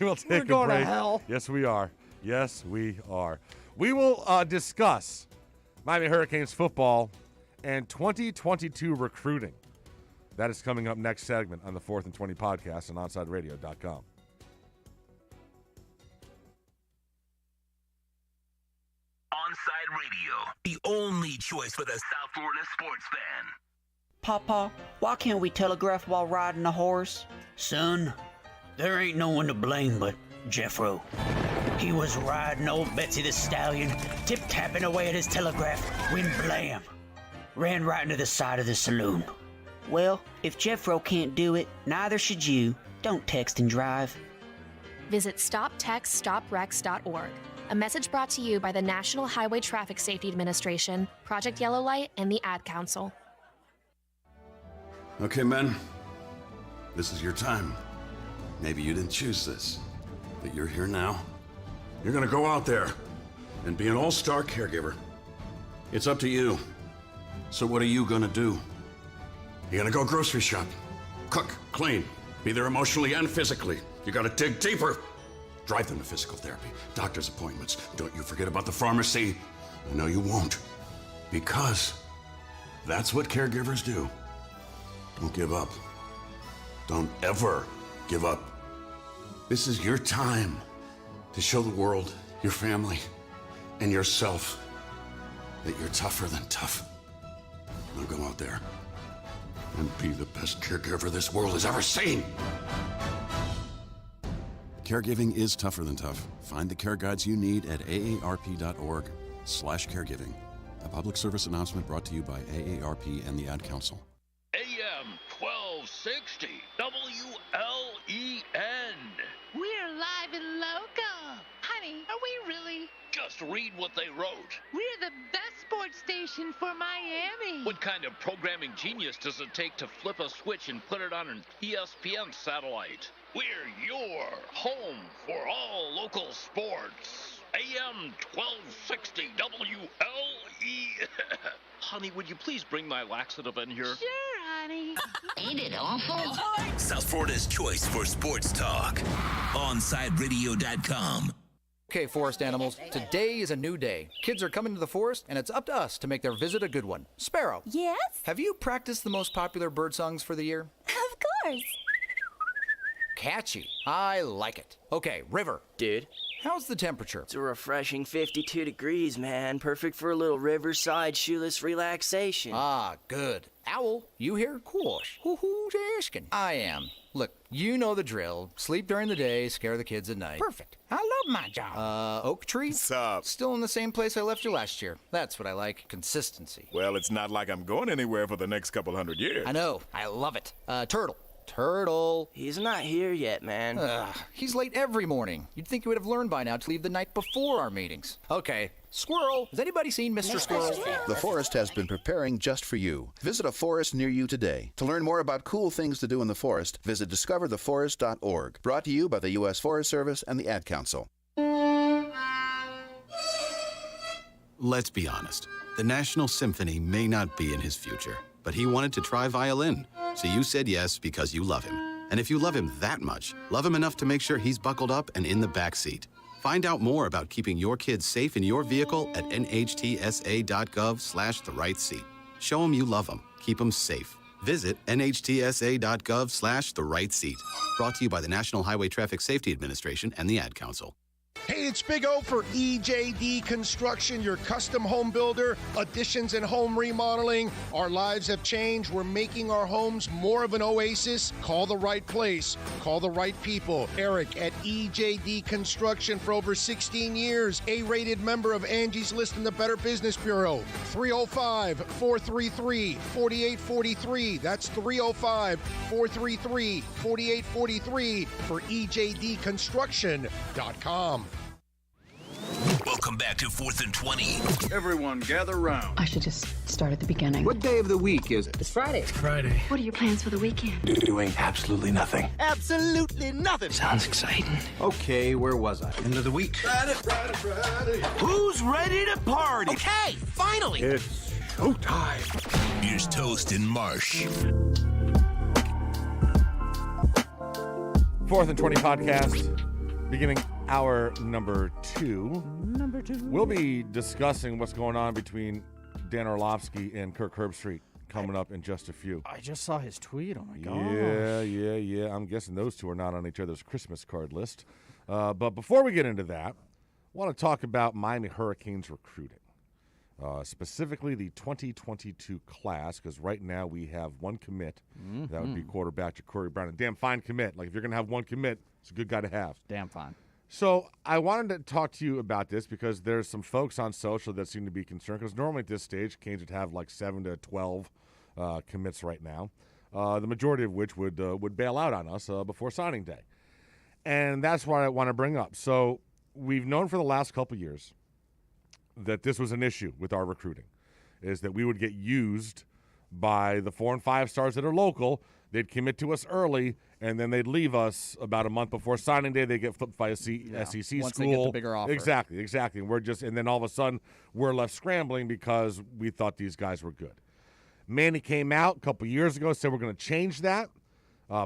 We will take We're going a break. to hell. Yes, we are. Yes, we are. We will discuss Miami Hurricanes football and 2022 recruiting. That is coming up next segment on the 4th and 20 podcast on OnsideRadio.com. Onside Radio, the only choice for the South Florida sports fan. Papa, why can't we telegraph while riding a horse? Son, there ain't no one to blame but Jeffro. He was riding old Betsy the Stallion, tip-tapping away at his telegraph, when blam, ran right into the side of the saloon. Well, if Jeffro can't do it, neither should you. Don't text and drive. Visit StopTextStopWrecks.org. A message brought to you by the National Highway Traffic Safety Administration, Project Yellow Light, and the Ad Council. Okay, men. This is your time. Maybe you didn't choose this, but you're here now. You're gonna go out there and be an all-star caregiver. It's up to you. So what are you gonna do? You're gonna go grocery shop, cook, clean, be there emotionally and physically. You gotta dig deeper. Drive them to physical therapy, doctor's appointments. Don't you forget about the pharmacy. I know you won't, because that's what caregivers do. Don't give up. Don't ever give up. This is your time to show the world, your family, and yourself that you're tougher than tough. Now go out there and be the best caregiver this world has ever seen. Caregiving is tougher than tough. Find the care guides you need at aarp.org/caregiving. A public service announcement brought to you by AARP and the Ad Council. AM 1260 WLEN. We're live and local. Honey, are we really? Just read what they wrote. We're the best sports station for Miami. What kind of programming genius does it take to flip a switch and put it on an ESPN satellite? We're your home for all local sports. AM 1260 WLE. Honey, would you please bring my laxative in here? Sure, honey. Ain't it awful? South Florida's choice for sports talk. OnsideRadio.com. Okay, forest animals, today is a new day. Kids are coming to the forest, and it's up to us to make their visit a good one. Sparrow. Yes? Have you practiced the most popular bird songs for the year? Of course. Catchy. I like it. Okay, River. Dude. How's the temperature? It's a refreshing 52 degrees, man. Perfect for a little riverside shoeless relaxation. Ah, good. Owl, you here? Course. Who's asking? I am. Look, you know the drill. Sleep during the day, scare the kids at night. Perfect. I love my job. Oak Tree? What's up? Still in the same place I left you last year. That's what I like. Consistency. Well, it's not like I'm going anywhere for the next couple hundred years. I know. I love it. Turtle. Turtle. He's not here yet, man. He's late every morning. You'd think you would have learned by now to leave the night before our meetings. Okay. Squirrel. Has anybody seen Mr. Squirrel? The Forest has been preparing just for you. Visit a forest near you today. To learn more about cool things to do in the forest, visit discovertheforest.org. Brought to you by the U.S. Forest Service and the Ad Council. Let's be honest. The National Symphony may not be in his future, but he wanted to try violin. So you said yes because you love him. And if you love him that much, love him enough to make sure he's buckled up and in the back seat. Find out more about keeping your kids safe in your vehicle at nhtsa.gov/the-right-seat. Show them you love them. Keep them safe. Visit nhtsa.gov/the-right-seat. Brought to you by the National Highway Traffic Safety Administration and the Ad Council. Hey, it's Big O for EJD Construction, your custom home builder, additions and home remodeling. Our lives have changed. We're making our homes more of an oasis. Call the right place. Call the right people. Eric at EJD Construction for over 16 years. A-rated member of Angie's List and the Better Business Bureau. 305-433-4843. That's 305-433-4843 for EJDconstruction.com. Welcome back to 4th and 20. Everyone gather round. I should just start at the beginning. What day of the week is it? It's Friday. It's Friday. What are your plans for the weekend? Doing absolutely nothing. Absolutely nothing. Sounds exciting. Okay, where was I? End of the week. Friday. Who's ready to party? Okay, finally. It's showtime. Here's Toast and Marsh. 4th and 20 podcast. Beginning hour number 2. We'll be discussing what's going on between Dan Orlovsky and Kirk Herbstreit coming up in just a few. I just saw his tweet. Oh, my gosh. Yeah. I'm guessing those two are not on each other's Christmas card list. But before we get into that, I want to talk about Miami Hurricanes recruiting, specifically the 2022 class, because right now we have one commit. That would be quarterback Ja'Cory Brown. And damn fine commit. Like, if you're going to have one commit, it's a good guy to have. Damn fine. So I wanted to talk to you about this because there's some folks on social that seem to be concerned, because normally at this stage, Canes would have like 7 to 12 commits right now, the majority of which would bail out on us before signing day. And that's what I want to bring up. So we've known for the last couple years that this was an issue with our recruiting, is that we would get used by the 4 and 5 stars that are local. They'd commit to us early, and then they'd leave us about a month before signing day. They get flipped by a SEC once school. they get the bigger offer. Exactly. And then all of a sudden, we're left scrambling because we thought these guys were good. Manny came out a couple years ago, said we're going to change that,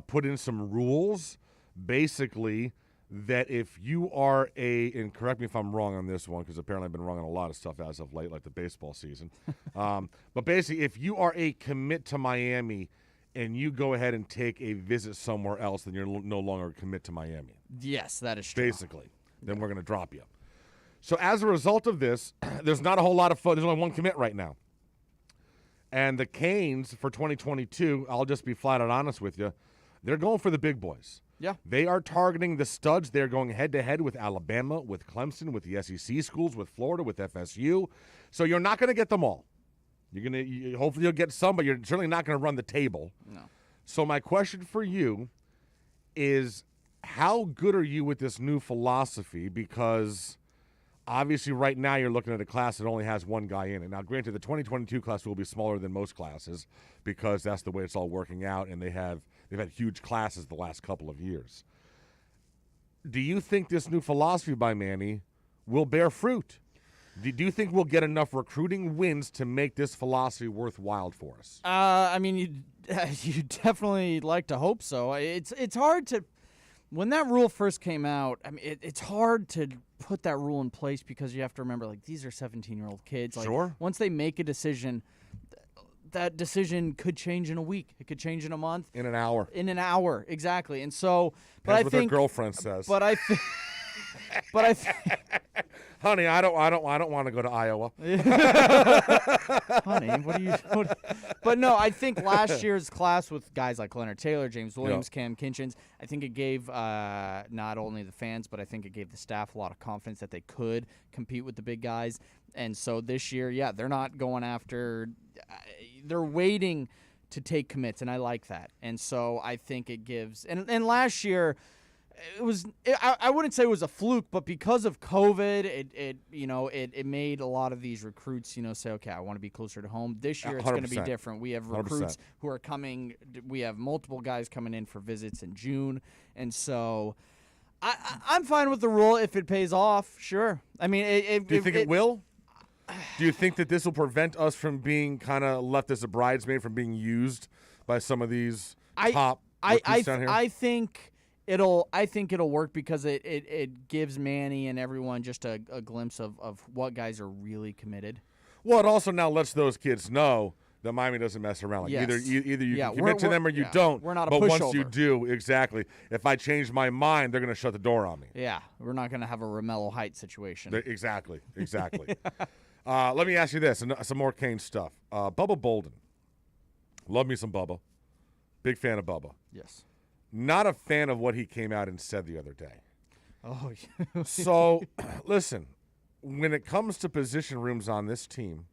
put in some rules, basically, that if you are and correct me if I'm wrong on this one, because apparently I've been wrong on a lot of stuff as of late, like the baseball season. But basically, if you are a commit to Miami and you go ahead and take a visit somewhere else, then you're no longer a commit to Miami. Yes, that is true. Basically. Then we're going to drop you. So as a result of this, there's not a whole lot of fun. There's only one commit right now. And the Canes for 2022, I'll just be flat out honest with you, they're going for the big boys. Yeah. They are targeting the studs. They're going head-to-head with Alabama, with Clemson, with the SEC schools, with Florida, with FSU. So you're not going to get them all. Hopefully you'll get some, but you're certainly not going to run the table. No. So my question for you is, how good are you with this new philosophy? Because obviously right now you're looking at a class that only has one guy in it. Now, granted, the 2022 class will be smaller than most classes because that's the way it's all working out, and they've had huge classes the last couple of years. Do you think this new philosophy by Manny will bear fruit? Do you think we'll get enough recruiting wins to make this philosophy worthwhile for us? I mean, you definitely like to hope so. It's hard to, when that rule first came out, I mean, it's hard to put that rule in place because you have to remember, like, these are 17-year-old kids. Like, sure. Once they make a decision, that decision could change in a week. It could change in a month. In an hour. In an hour, exactly. And so, That's what their girlfriend says. But I think. Honey, I don't want to go to Iowa. Honey, But no, I think last year's class with guys like Leonard Taylor, James Williams, Cam Kinchins, I think it gave not only the fans, but I think it gave the staff a lot of confidence that they could compete with the big guys. And so this year, they're not going after they're waiting to take commits, and I like that. And so I think it gives and last year I wouldn't say it was a fluke, but because of COVID, it made a lot of these recruits, say, okay, I want to be closer to home. This year, it's going to be different. We have recruits 100%. who are coming. We have multiple guys coming in for visits in June, and so I'm fine with the rule if it pays off. Sure. I mean, do you think it will? Do you think that this will prevent us from being kind of left as a bridesmaid, from being used by some of these top recruits down here? I think it'll work because it gives Manny and everyone just a glimpse of what guys are really committed. Well, it also now lets those kids know that Miami doesn't mess around. Like either you can commit to them or you don't. We're not a but pushover. Once you do, exactly. If I change my mind, they're going to shut the door on me. Yeah, we're not going to have a Romello Heights situation. Exactly. Let me ask you this, and some more Kane stuff. Bubba Bolden. Love me some Bubba. Big fan of Bubba. Yes. Not a fan of what he came out and said the other day. Oh, yeah. So, listen, when it comes to position rooms on this team,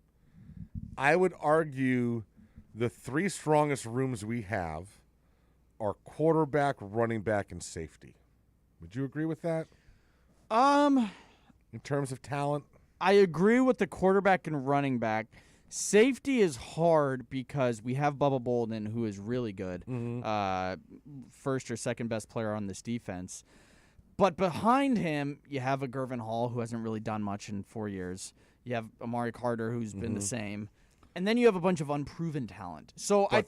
I would argue the 3 strongest rooms we have are quarterback, running back, and safety. Would you agree with that? In terms of talent? I agree with the quarterback and running back. Safety is hard because we have Bubba Bolden, who is really good, first or second best player on this defense. But behind him, you have a Gervin Hall, who hasn't really done much in 4 years. You have Amari Carter, who's been the same. And then you have a bunch of unproven talent. So But I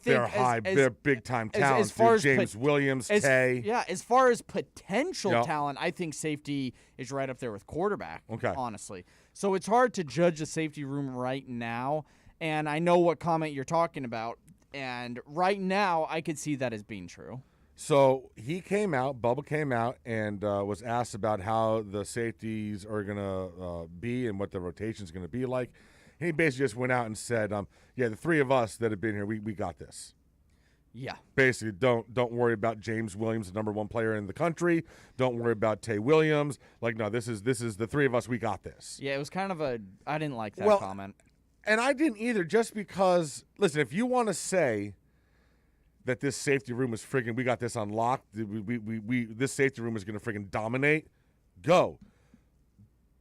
think they're big-time talent. as far as James Williams, Tay. Yeah, as far as potential Yep. talent, I think safety is right up there with quarterback, Okay. honestly. So it's hard to judge the safety room right now, and I know what comment you're talking about, and right now I could see that as being true. So Bubba came out, and was asked about how the safeties are going to be and what the rotation is going to be like. He basically just went out and said, the three of us that have been here, we got this. Yeah. Basically, don't worry about James Williams, the number one player in the country. Don't worry about Tay Williams. Like, no, this is the three of us. We got this. Yeah, it was kind of I didn't like that comment. And I didn't either, just because, listen, if you want to say that this safety room is freaking, we got this on lock, this safety room is going to freaking dominate, go.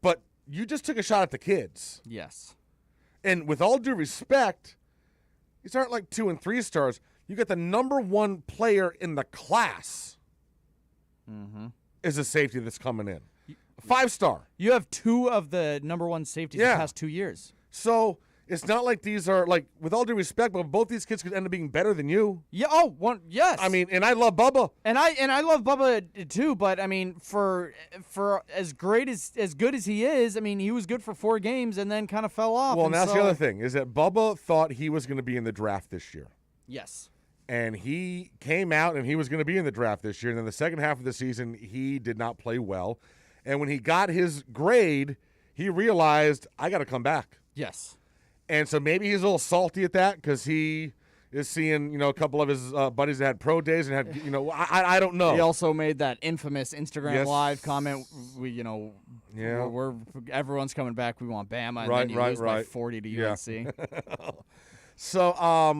But you just took a shot at the kids. Yes. And with all due respect, these aren't like 2 and 3 stars. You got the number one player in the class is a safety that's coming in. 5-star. You have 2 of the number 1 safeties in the past 2 years. So it's not like these are, like, with all due respect, but both these kids could end up being better than you. Yeah. Yes. I mean, and I love Bubba. And I love Bubba too, but I mean, for as good as he is, I mean, he was good for 4 games and then kind of fell off. Well, and that's the other thing, is that Bubba thought he was going to be in the draft this year. Yes. And he came out and he was going to be in the draft this year. And then the second half of the season, he did not play well. And when he got his grade, he realized, I got to come back. Yes. And so maybe he's a little salty at that because he is seeing, a couple of his buddies that had pro days and had, I don't know. He also made that infamous Instagram Yes. Live comment. We're everyone's coming back. We want Bama, and then you lose by 40 to UNC. So, I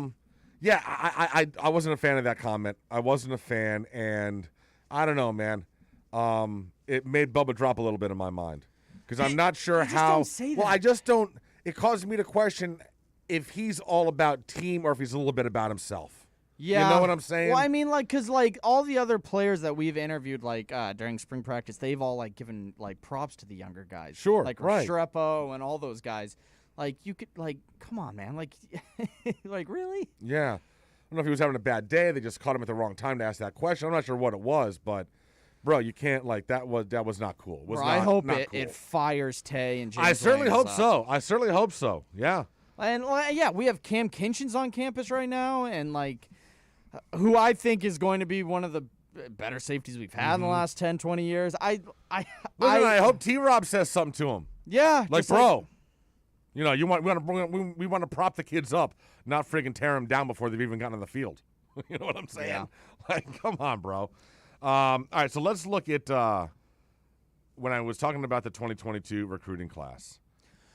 wasn't a fan of that comment. I wasn't a fan, and I don't know, man. It made Bubba drop a little bit in my mind because I'm not sure how. Don't say that. Well, I just don't. It causes me to question if he's all about team or if he's a little bit about himself. Yeah. You know what I'm saying? Well, I mean, because all the other players that we've interviewed, during spring practice, they've all given props to the younger guys. Sure, like right. Restrepo and all those guys. You could come on, man. Really? Yeah. I don't know if he was having a bad day. They just caught him at the wrong time to ask that question. I'm not sure what it was, but bro, you can't that was not cool. It was I hope not it, cool. it fires Tay and James I certainly Williams hope so. Yeah. And we have Cam Kinchin's on campus right now, and who I think is going to be one of the better safeties we've had in the last 10, 20 years. I hope T-Rob says something to him. Yeah, bro. We want to prop the kids up, not friggin' tear them down before they've even gotten on the field. You know what I'm saying? Yeah. Come on, bro. All right, so let's look at when I was talking about the 2022 recruiting class.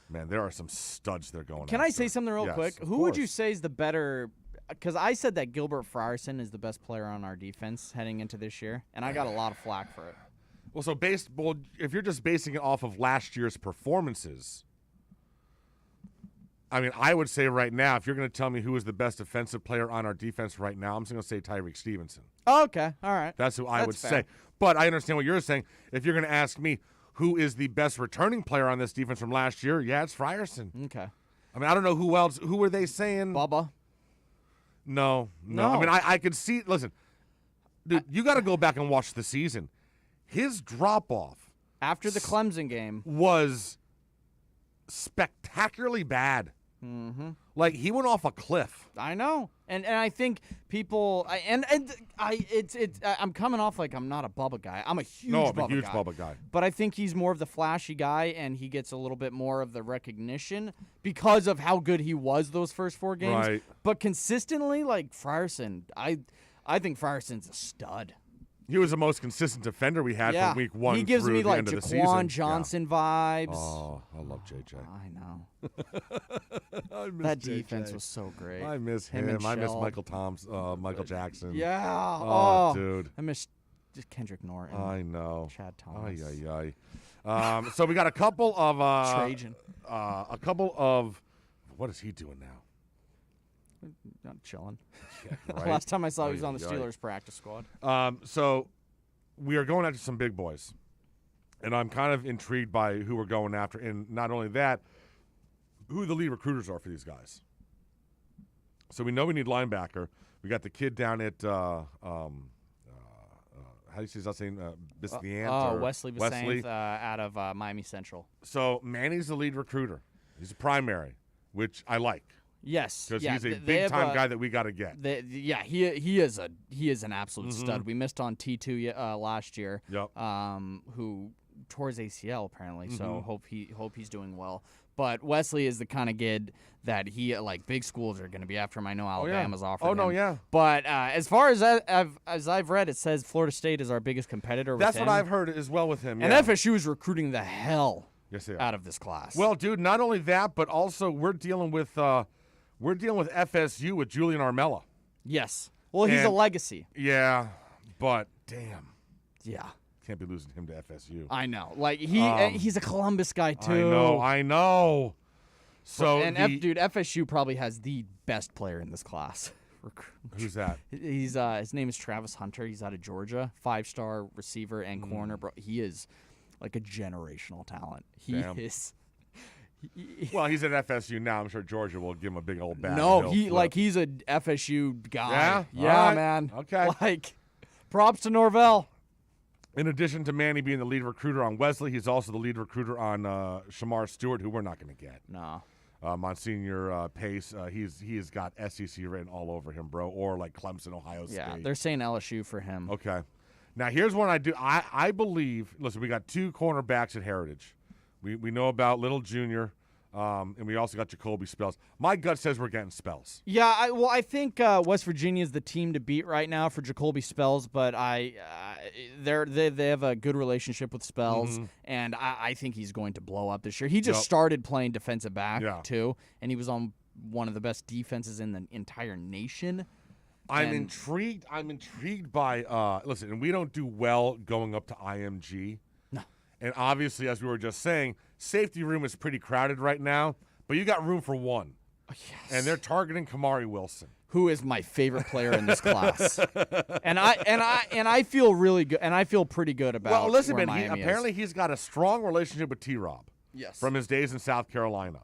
Man, there are some studs that are going. Can I say something real quick? Of Who would course. you say is the better? Because I said that Gilbert Frierson is the best player on our defense heading into this year, and I got a lot of flack for it. Well, if you're just basing it off of last year's performances, I mean, I would say right now, if you're going to tell me who is the best defensive player on our defense right now, I'm just going to say Tyreek Stevenson. Oh, okay, all right. That's who I would fair. say. But I understand what you're saying. If you're going to ask me who is the best returning player on this defense from last year, it's Frierson. Okay. I mean, I don't know who else. Who were they saying? Bubba. No. I mean, I could see. Listen, dude, you got to go back and watch the season. His drop off after the Clemson game was spectacularly bad. Mm-hmm. He went off a cliff. I know, and I think people, I'm coming off like I'm not a Bubba guy. I'm a huge Bubba guy. But I think he's more of the flashy guy, and he gets a little bit more of the recognition because of how good he was those first 4 games. Right. But consistently, Frierson, I think Frierson's a stud. He was the most consistent defender we had from week 1 He gives through me the end of the season. Jaquan Johnson vibes. Oh, I love JJ. I know. I miss that JJ. defense was so great. I miss him. I miss Michael Jackson. Yeah. Oh, dude. I miss just Kendrick Norton. I know. Chad Thomas. So we got a couple of Trajan. A couple of what is he doing now? Not chilling. Yeah, right? Last time I saw he was on the Steelers practice squad. So we are going after some big boys, and I'm kind of intrigued by who we're going after, and not only that, who the lead recruiters are for these guys. So we know we need linebacker. We got the kid down at how do you say his last name? Wesley Visanth, out of Miami Central. So Manny's the lead recruiter. He's a primary, which I like. Yes, because he's a big time guy that we got to get. He is an absolute stud. We missed on T2 last year. Yep. Who tore his ACL apparently. So hope he's doing well. But Wesley is the kind of kid that big schools are going to be after him. I know Alabama's offered him. Oh, no, yeah. But as far as I've read, it says Florida State is our biggest competitor. That's what I've heard as well with him. And FSU is recruiting the hell out of this class. Well, dude, not only that, but also we're dealing with FSU with Julian Armella. Yes. Well, he's a legacy. Yeah, but damn. Yeah. Can't be losing him to FSU. I know. He's a Columbus guy, too. I know. So FSU probably has the best player in this class. Who's that? He's his name is Travis Hunter. He's out of Georgia, 5-star receiver and corner. Bro, he is like a generational talent. Damn. Well, he's at FSU now. I'm sure Georgia will give him a big old bat. No, he's a FSU guy. Yeah, right. Man. Okay. Props to Norvell. In addition to Manny being the lead recruiter on Wesley, he's also the lead recruiter on Shamar Stewart, who we're not going to get. No. Monsignor Pace, he has got SEC written all over him, bro, or like Clemson, Ohio State. Yeah, they're saying LSU for him. Okay. Now, here's one I do. I believe, listen, we got 2 cornerbacks at Heritage. We know about Little Jr., and we also got Jacoby Spells. My gut says we're getting Spells. Yeah, I think West Virginia is the team to beat right now for Jacoby Spells, but they have a good relationship with Spells, and I think he's going to blow up this year. He just started playing defensive back too, and he was on one of the best defenses in the entire nation. I'm intrigued by listen, and we don't do well going up to IMG. No. And obviously, as we were just saying, safety room is pretty crowded right now, but you got room for one. Oh, yes. And they're targeting Kamari Wilson, who is my favorite player in this class. and I feel really good, and I feel pretty good about. Well, listen, where man. Apparently, he's got a strong relationship with T-Rob. Yes. From his days in South Carolina.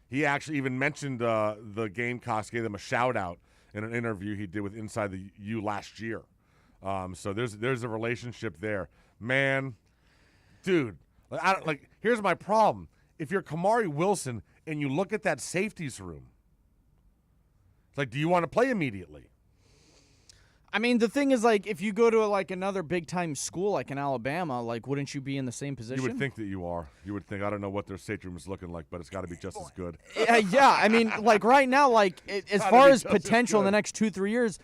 He actually even mentioned the Gamecocks, gave them a shout out in an interview he did with Inside the U last year. So there's a relationship there. Man, dude, here's my problem. If you're Kamari Wilson and you look at that safeties room, it's like, do you want to play immediately? I mean, the thing is, if you go to another big time school like in Alabama, wouldn't you be in the same position? You would think that you are. You would think. I don't know what their safety room is looking like, but it's got to be just as good. Yeah, I mean, right now, as far as potential in the next 2-3 years,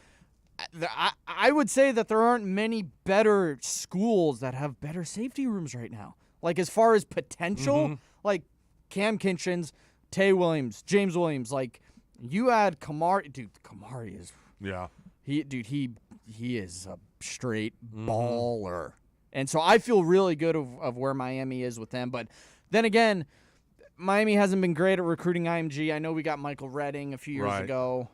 I would say that there aren't many better schools that have better safety rooms right now. As far as potential, Cam Kinchins, Tay Williams, James Williams, you add Kamari. Dude, Kamari is. Yeah. He is a straight baller. And so I feel really good of where Miami is with them. But then again, Miami hasn't been great at recruiting IMG. I know we got Michael Redding a few years ago.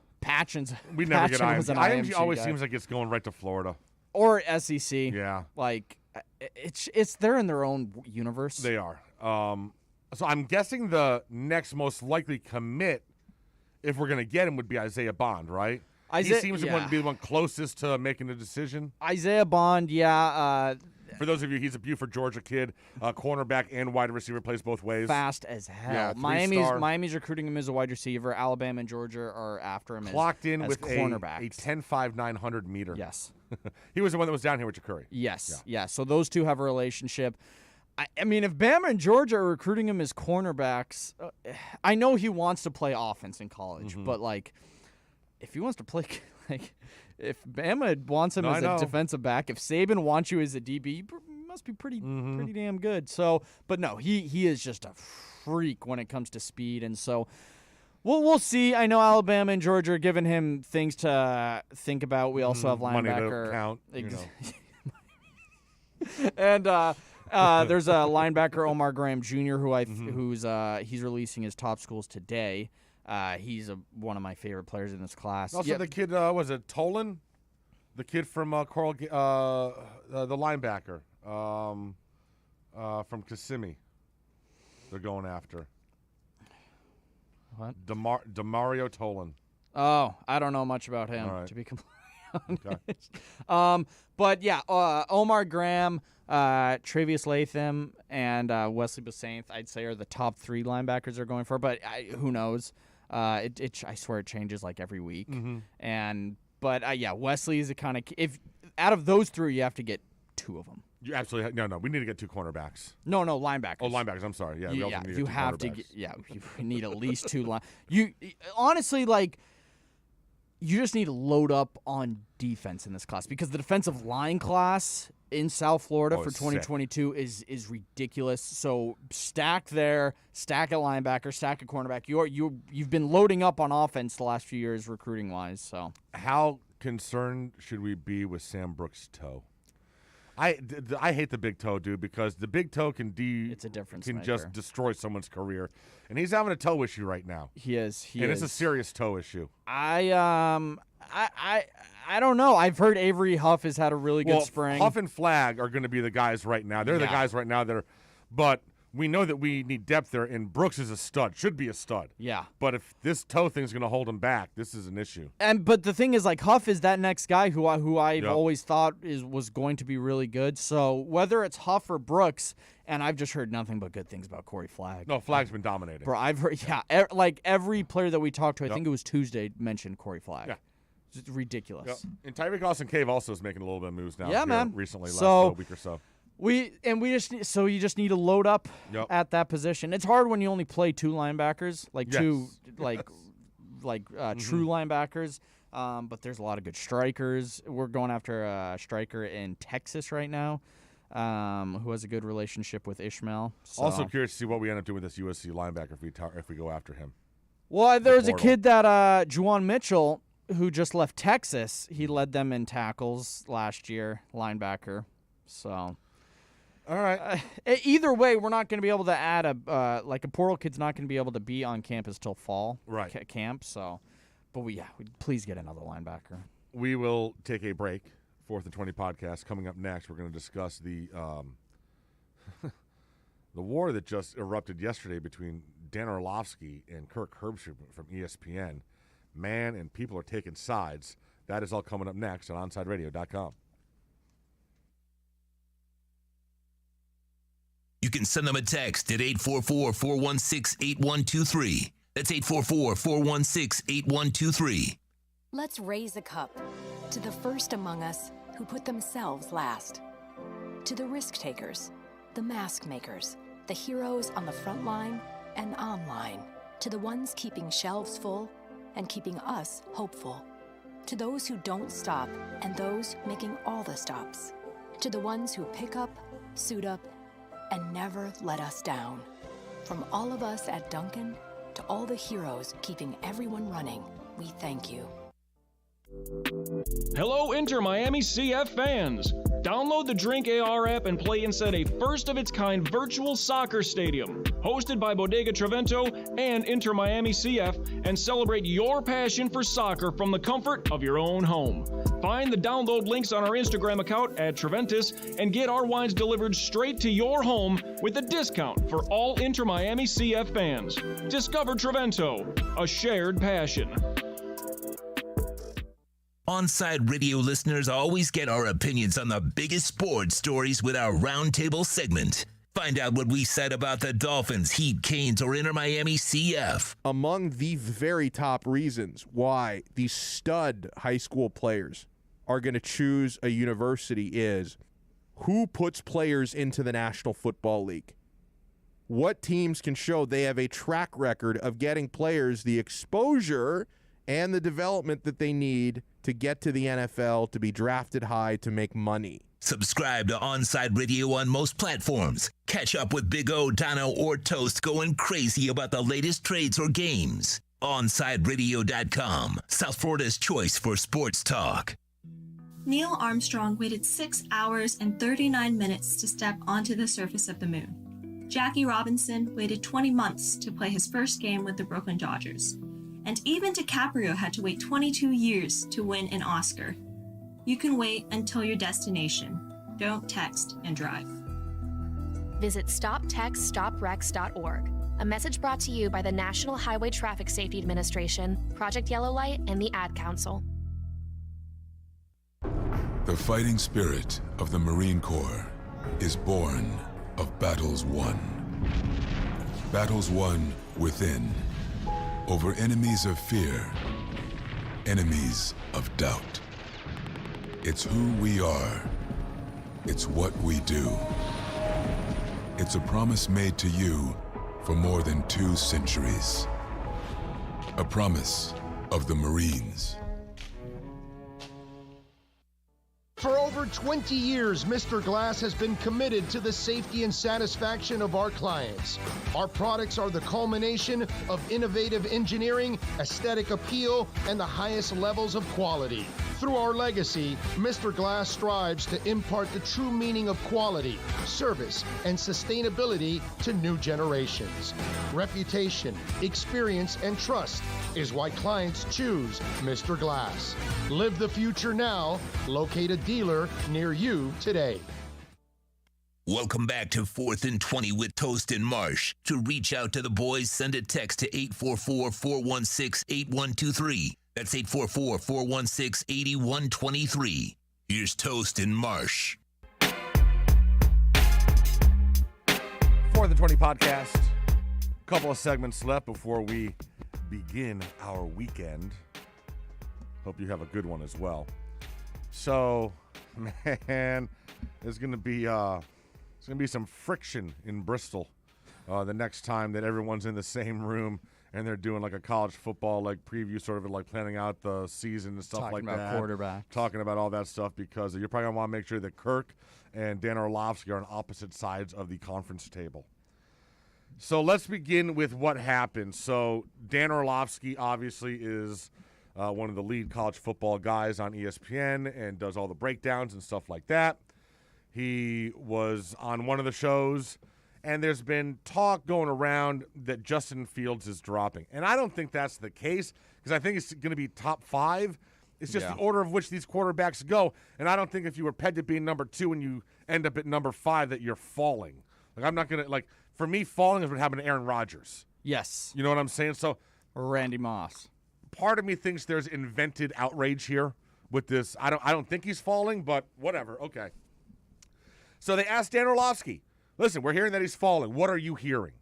We never get IMG. IMG always guy. Seems like it's going right to Florida. Or SEC. Yeah. They're in their own universe. They are. So I'm guessing the next most likely commit, if we're going to get him, would be Isaiah Bond, right? He seems to be the one closest to making a decision. Isaiah Bond, yeah. For those of you, he's a Buford, Georgia kid, cornerback and wide receiver, plays both ways. Fast as hell. Yeah, Miami's recruiting him as a wide receiver. Alabama and Georgia are after him Clocked in as with cornerbacks. a 10.5 900 meter. Yes. He was the one that was down here with Curry. Yes. Yeah. So those two have a relationship. I mean, if Bama and Georgia are recruiting him as cornerbacks, I know he wants to play offense in college, but if he wants to play if Bama wants him as a defensive back, if Saban wants you as a DB, he must be pretty damn good. So, but no, he is just a freak when it comes to speed, and so we'll see. I know Alabama and Georgia are giving him things to think about. We also have linebacker. Money to count, and there's a linebacker, Omar Graham Jr., he's releasing his top schools today. He's one of my favorite players in this class. Also, the kid was it Tolan, the kid from Coral, the linebacker from Kissimmee. They're going after. What? Demario Tolan. Oh, I don't know much about him, right. to be completely honest. But yeah, Omar Graham, Travius Latham, and Wesley Basainth, I'd say, are the top 3 linebackers they're going for. But who knows? I swear it changes like every week. Mm-hmm. But Wesley is the kind of if out of those 3, you have to get 2 of them. You absolutely no. We need to get 2 cornerbacks. No, linebackers. Oh, linebackers. I'm sorry. Yeah, we also need you 2 have to cornerbacks. you need at least 2 You honestly, like, you just need to load up on defense in this class because the defensive line class in South Florida for 2022 is ridiculous. So stack there, stack at linebacker, stack at cornerback. You've been loading up on offense the last few years recruiting wise. So how concerned should we be with Sam Brooks' toe? I hate the big toe, dude, because the big toe can it's a difference maker. just destroy someone's career, and he's having a toe issue right now. He is. It's a serious toe issue. I don't know. I've heard Avery Huff has had a really good spring. Huff and Flagg are going to be the guys right now. They're the guys right now that are, but we know that we need depth there, and Brooks is a stud, should be a stud. Yeah. But if this toe thing's going to hold him back, this is an issue. But the thing is, like, Huff is that next guy who I've always thought was going to be really good. So whether it's Huff or Brooks, and I've just heard nothing but good things about Corey Flagg. No, Flagg's been dominating. Bro, I've heard, like every player that we talked to, I think it was Tuesday, mentioned Corey Flagg. Yeah. It's ridiculous. Yep. And Tyreek Austin Cave also is making a little bit of moves now. Yeah, man. Recently, last week or so. You just need to load up at that position. It's hard when you only play 2 linebackers, true linebackers. But there's a lot of good strikers. We're going after a striker in Texas right now, who has a good relationship with Ishmael. So. Also curious to see what we end up doing with this USC linebacker if we go after him. Well, there's a kid that Juwan Mitchell, who just left Texas. He led them in tackles last year, linebacker. So. All right. Either way, we're not going to be able to add a portal kid's not going to be able to be on campus till fall camp. So, but please get another linebacker. We will take a break. 4th and 20 podcast coming up next. We're going to discuss the the war that just erupted yesterday between Dan Orlovsky and Kirk Herbstreit from ESPN. Man, and people are taking sides. That is all coming up next on OnSideRadio.com. You can send them a text at 844-416-8123. That's 844-416-8123. Let's raise a cup to the first among us who put themselves last. To the risk takers, the mask makers, the heroes on the front line and online. To the ones keeping shelves full and keeping us hopeful. To those who don't stop and those making all the stops. To the ones who pick up, suit up, and never let us down. From all of us at Duncan to all the heroes keeping everyone running, we thank you. Hello, Inter Miami CF fans! Download the Drink AR app and play inside a first-of-its-kind virtual soccer stadium, hosted by Bodega Trevento and Inter Miami CF, and celebrate your passion for soccer from the comfort of your own home. Find the download links on our Instagram account at Treventus and get our wines delivered straight to your home with a discount for all Inter Miami CF fans. Discover Trevento, a shared passion. Onside Radio listeners always get our opinions on the biggest sports stories with our roundtable segment. Find out what we said about the Dolphins, Heat, Canes, or Inter Miami CF. Among the very top reasons why these stud high school players are going to choose a university is who puts players into the National Football League. What teams can show they have a track record of getting players the exposure and the development that they need to get to the NFL, to be drafted high, to make money. Subscribe to Onside Radio on most platforms. Catch up with Big O, Dono, or Toast going crazy about the latest trades or games. OnSideRadio.com, South Florida's choice for sports talk. Neil Armstrong waited 6 hours and 39 minutes to step onto the surface of the moon. Jackie Robinson waited 20 months to play his first game with the Brooklyn Dodgers. And even DiCaprio had to wait 22 years to win an Oscar. You can wait until your destination. Don't text and drive. Visit StopTextStopWrecks.org. A message brought to you by the National Highway Traffic Safety Administration, Project Yellow Light, and the Ad Council. The fighting spirit of the Marine Corps is born of battles won. Battles won within, over enemies of fear, enemies of doubt. It's who we are. It's what we do. It's a promise made to you for more than 2 centuries. A promise of the Marines. For over 20 years, Mr. Glass has been committed to the safety and satisfaction of our clients. Our products are the culmination of innovative engineering, aesthetic appeal, and the highest levels of quality. Through our legacy, Mr. Glass strives to impart the true meaning of quality, service, and sustainability to new generations. Reputation, experience, and trust is why clients choose Mr. Glass. Live the future now. Locate a dealer near you today. Welcome back to 4th and 20 with Toast and Marsh. To reach out to the boys, send a text to 844-416-8123. That's 844-416-8123. Here's Toast and Marsh. 4th and 20 podcast. A couple of segments left before we begin our weekend. Hope you have a good one as well. So, man, there's gonna be some friction in Bristol the next time that everyone's in the same room and they're doing like a college football like preview, sort of like planning out the season and stuff like that. Talking about quarterbacks. Talking about all that stuff, because you're probably gonna want to make sure that Kirk and Dan Orlovsky are on opposite sides of the conference table. So let's begin with what happened. So Dan Orlovsky obviously is one of the lead college football guys on ESPN and does all the breakdowns and stuff like that. He was on one of the shows, and there's been talk going around that Justin Fields is dropping. And I don't think that's the case, because I think it's going to be top 5. It's just the order of which these quarterbacks go. And I don't think if you were pegged at being number 2 and you end up at number 5 that you're falling. Like, I'm not going to, like, for me, falling is what happened to Aaron Rodgers. Yes. You know what I'm saying? So, or Randy Moss. Part of me thinks there's invented outrage here with this. I don't think he's falling, but whatever. Okay. So they asked Dan Orlovsky, listen, we're hearing that he's falling. What are you hearing?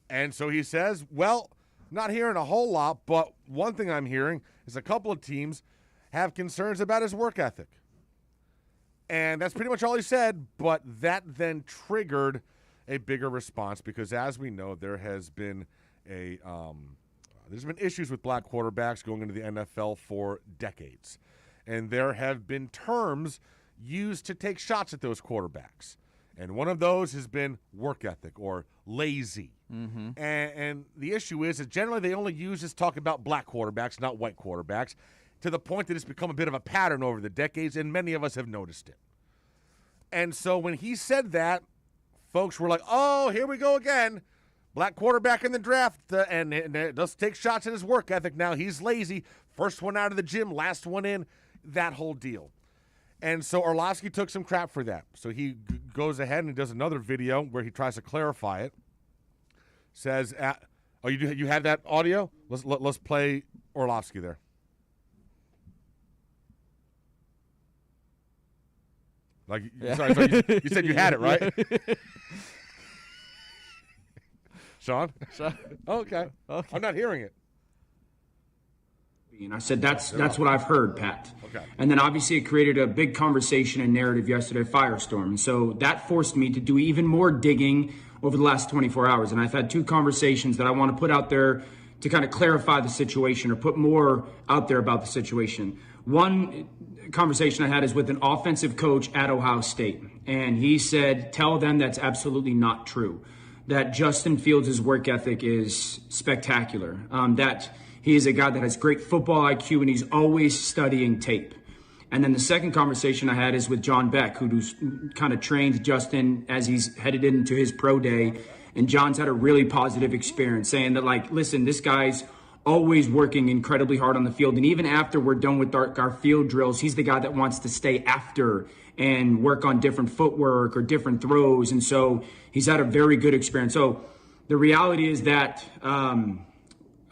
And so he says, well, not hearing a whole lot, but one thing I'm hearing is a couple of teams have concerns about his work ethic. And that's pretty much all he said, but that then triggered a bigger response, because as we know, there has been there's been issues with black quarterbacks going into the NFL for decades. And there have been terms used to take shots at those quarterbacks. And one of those has been work ethic or lazy. Mm-hmm. And the issue is that generally they only use this talk about black quarterbacks, not white quarterbacks, to the point that it's become a bit of a pattern over the decades, and many of us have noticed it. And so when he said that, folks were like, oh, here we go again. Black quarterback in the draft, and does take shots at his work ethic. Now he's lazy. First one out of the gym, last one in, that whole deal. And so Orlovsky took some crap for that. So he goes ahead and does another video where he tries to clarify it. Says, you had that audio? Let's play Orlovsky there. Like, yeah. Sorry, you said you had it, right? Sean? Oh, okay. I'm not hearing it. And I said, that's what I've heard, Pat. Okay. And then obviously it created a big conversation and narrative yesterday, Firestorm. And so that forced me to do even more digging over the last 24 hours. And I've had 2 conversations that I want to put out there to kind of clarify the situation or put more out there about the situation. One conversation I had is with an offensive coach at Ohio State. And he said, tell them that's absolutely not true. That Justin Fields' work ethic is spectacular. That he is a guy that has great football IQ and he's always studying tape. And then the second conversation I had is with John Beck, who's kind of trained Justin as he's headed into his pro day. And John's had a really positive experience, saying that, like, listen, this guy's always working incredibly hard on the field. And even after we're done with our field drills, he's the guy that wants to stay after and work on different footwork or different throws. And so he's had a very good experience. So the reality is that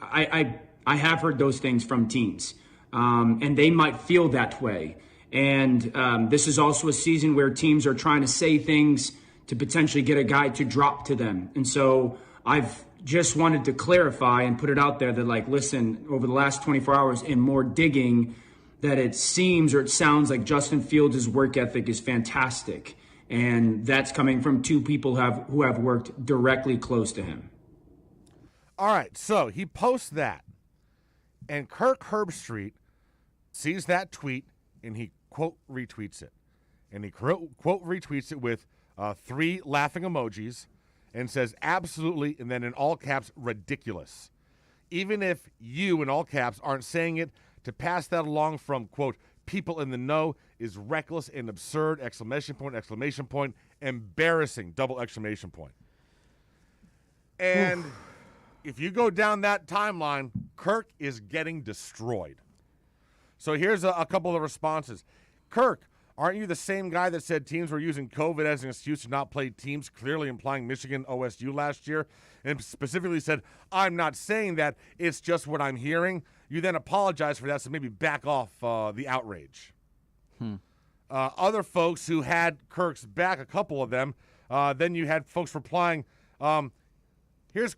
I have heard those things from teams, and they might feel that way. And this is also a season where teams are trying to say things to potentially get a guy to drop to them. And so I've just wanted to clarify and put it out there that, like, listen, over the last 24 hours and more digging, that it seems or it sounds like Justin Fields' work ethic is fantastic. And that's coming from two people who have worked directly close to him. All right, so he posts that. And Kirk Herbstreit sees that tweet, and he quote retweets it. And he quote retweets it with 3 laughing emojis and says, absolutely, and then in all caps, ridiculous. Even if you, in all caps, aren't saying it, to pass that along from, quote, people in the know is reckless and absurd, exclamation point, embarrassing, double exclamation point. And if you go down that timeline, Kirk is getting destroyed. So here's a couple of responses. Kirk, aren't you the same guy that said teams were using COVID as an excuse to not play teams, clearly implying Michigan OSU last year, and specifically said, I'm not saying that, it's just what I'm hearing? You then apologize for that, so maybe back off the outrage. Other folks who had Kirk's back, a couple of them, then you had folks replying, here's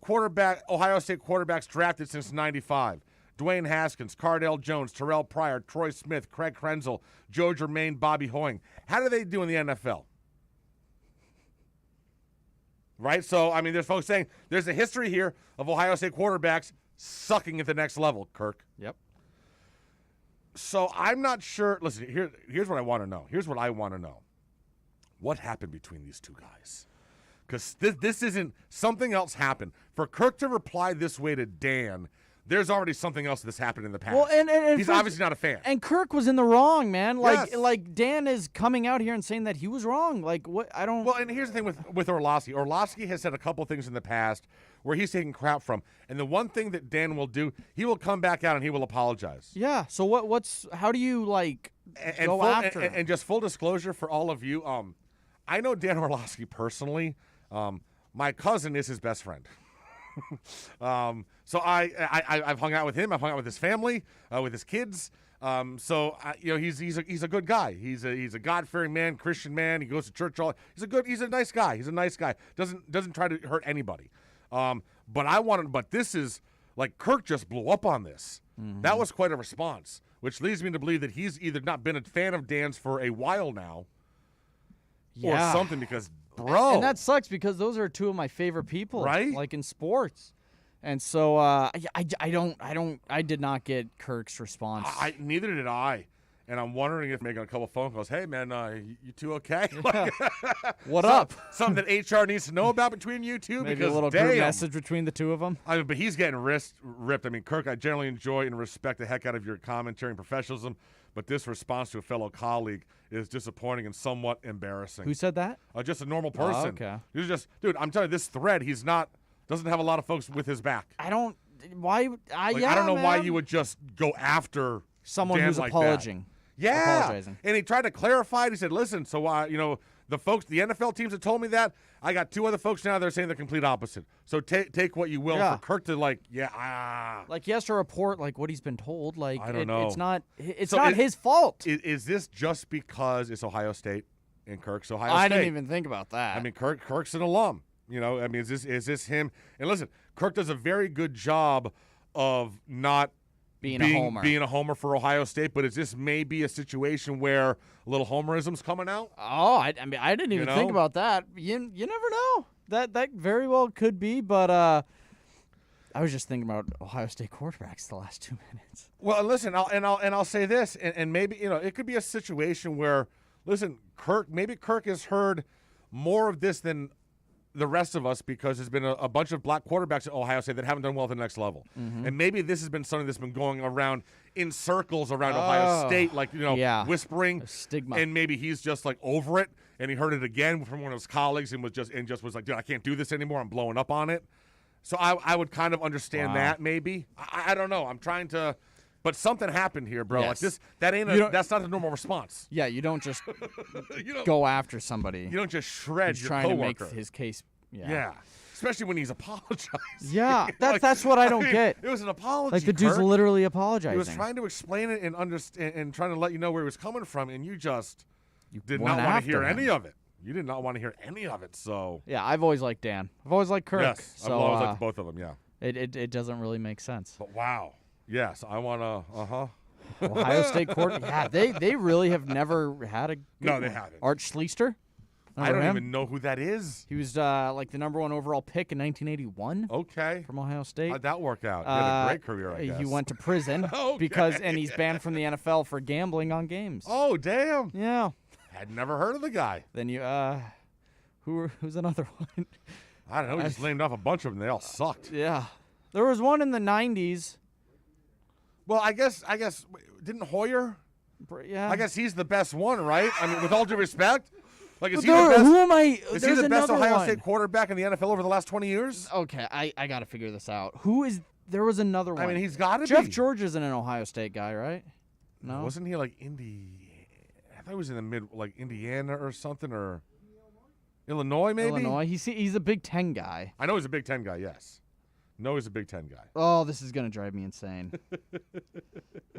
Ohio State quarterbacks drafted since 95. Dwayne Haskins, Cardale Jones, Terrell Pryor, Troy Smith, Craig Krenzel, Joe Germain, Bobby Hoying. How do they do in the NFL? Right? So, I mean, there's folks saying there's a history here of Ohio State quarterbacks sucking at the next level, Kirk. Yep. So I'm not sure. Listen, here's what I want to know. Here's what I want to know. What happened between these two guys? Because this isn't something else happened. For Kirk to reply this way to Dan, there's already something else that's happened in the past. Well, and he's obviously not a fan. And Kirk was in the wrong, man. Yes. Like Dan is coming out here and saying that he was wrong. Like, what? I don't. Well, and here's the thing with Orlovsky. Orlovsky has said a couple things in the past where he's taking crap from. And the one thing that Dan will do, he will come back out and he will apologize. Yeah. So how do you go after him? And just full disclosure for all of you, I know Dan Orlovsky personally. My cousin is his best friend. So I've hung out with him. I've hung out with his family, with his kids. He's a good guy. He's a God-fearing man, Christian man. He goes to church he's a nice guy. He's a nice guy. Doesn't try to hurt anybody. But this is like Kirk just blew up on this. Mm-hmm. That was quite a response, which leads me to believe that he's either not been a fan of Dan's for a while now, or something, because bro. And that sucks because those are two of my favorite people, right? Like in sports. And so I did not get Kirk's response. Neither did I. And I'm wondering if making a couple phone calls. Hey man, you two okay? What up? Something that HR needs to know about between you two. Maybe because a little group message between the two of them. But he's getting ripped. I mean, Kirk, I generally enjoy and respect the heck out of your commentary and professionalism. But this response to a fellow colleague is disappointing and somewhat embarrassing. Who said that? Just a normal person. Oh, okay. He's just, dude, I'm telling you, this thread, doesn't have a lot of folks with his back. I don't know why you would just go after someone Dan who's like apologizing. That. Yeah. Apologizing. And he tried to clarify it. He said, listen, so the NFL teams that told me that, I got 2 other folks now that are saying the complete opposite. So take what you will. For Kirk to Like he has to report what he's been told. Like I don't know. It's not his fault. Is this just because it's Ohio State and Kirk's Ohio I State? didn't even think about that. I mean, Kirk's an alum. Is this him? And listen, Kirk does a very good job of not being a homer for Ohio State, but is this maybe a situation where a little homerism's coming out? Oh, I didn't even think about that. You never know. That very well could be, but I was just thinking about Ohio State quarterbacks the last 2 minutes. Well, listen, I'll say this, and maybe it could be a situation where, listen, Kirk has heard more of this than the rest of us, because there's been a bunch of black quarterbacks at Ohio State that haven't done well at the next level. Mm-hmm. And maybe this has been something that's been going around in circles around Ohio State, whispering. A stigma. And maybe he's just over it, and he heard it again from one of his colleagues and was like, dude, I can't do this anymore. I'm blowing up on it. So I would kind of understand that maybe. I don't know. I'm trying to. But something happened here, bro. Yes. Like this, that's not a normal response. Yeah, you don't just go after somebody. You don't just shred He's your trying coworker. to make his case. Yeah. Especially when he's apologizing. Yeah, that's what I don't get. It was an apology. Like the dude's Kurt. literally apologizing. He was trying to explain it and understand and trying to let you know where he was coming from, and you just did not went want to hear after him. any of it. You did not want to hear any of it. So yeah, I've always liked Dan. I've always liked Kirk. yes, so, I've always liked both of them. Yeah. It doesn't really make sense. But wow. Yes, I want to. Ohio State court. Yeah, they really have never had a. Good No, they one. haven't. Art Schleister. I don't him? even know who that is. He was like the #1 overall pick in 1981. Okay. From Ohio State. How'd that work out? He had a great career, I guess. He went to prison and he's banned from the NFL for gambling on games. Oh, damn. Yeah. Had never heard of the guy. Then you who's another one? I don't know. He just named off a bunch of them. They all sucked. Yeah. There was one in the 90s. Well, I guess didn't Hoyer? Yeah. I guess he's the best one, right? I mean, with all due respect. Like, is But he the best? who am I? Is There's he the best another Ohio one. State quarterback in the NFL over the last 20 years? Okay, I got to figure this out. Who is? There was another one. I mean, he's got to be. Jeff George isn't an Ohio State guy, right? No. Wasn't he like I thought he was in the like Indiana or something, or Illinois maybe. Illinois. He's a Big Ten guy. I know he's a Big Ten guy. Yes. No, he's a Big Ten guy. Oh, this is gonna drive me insane.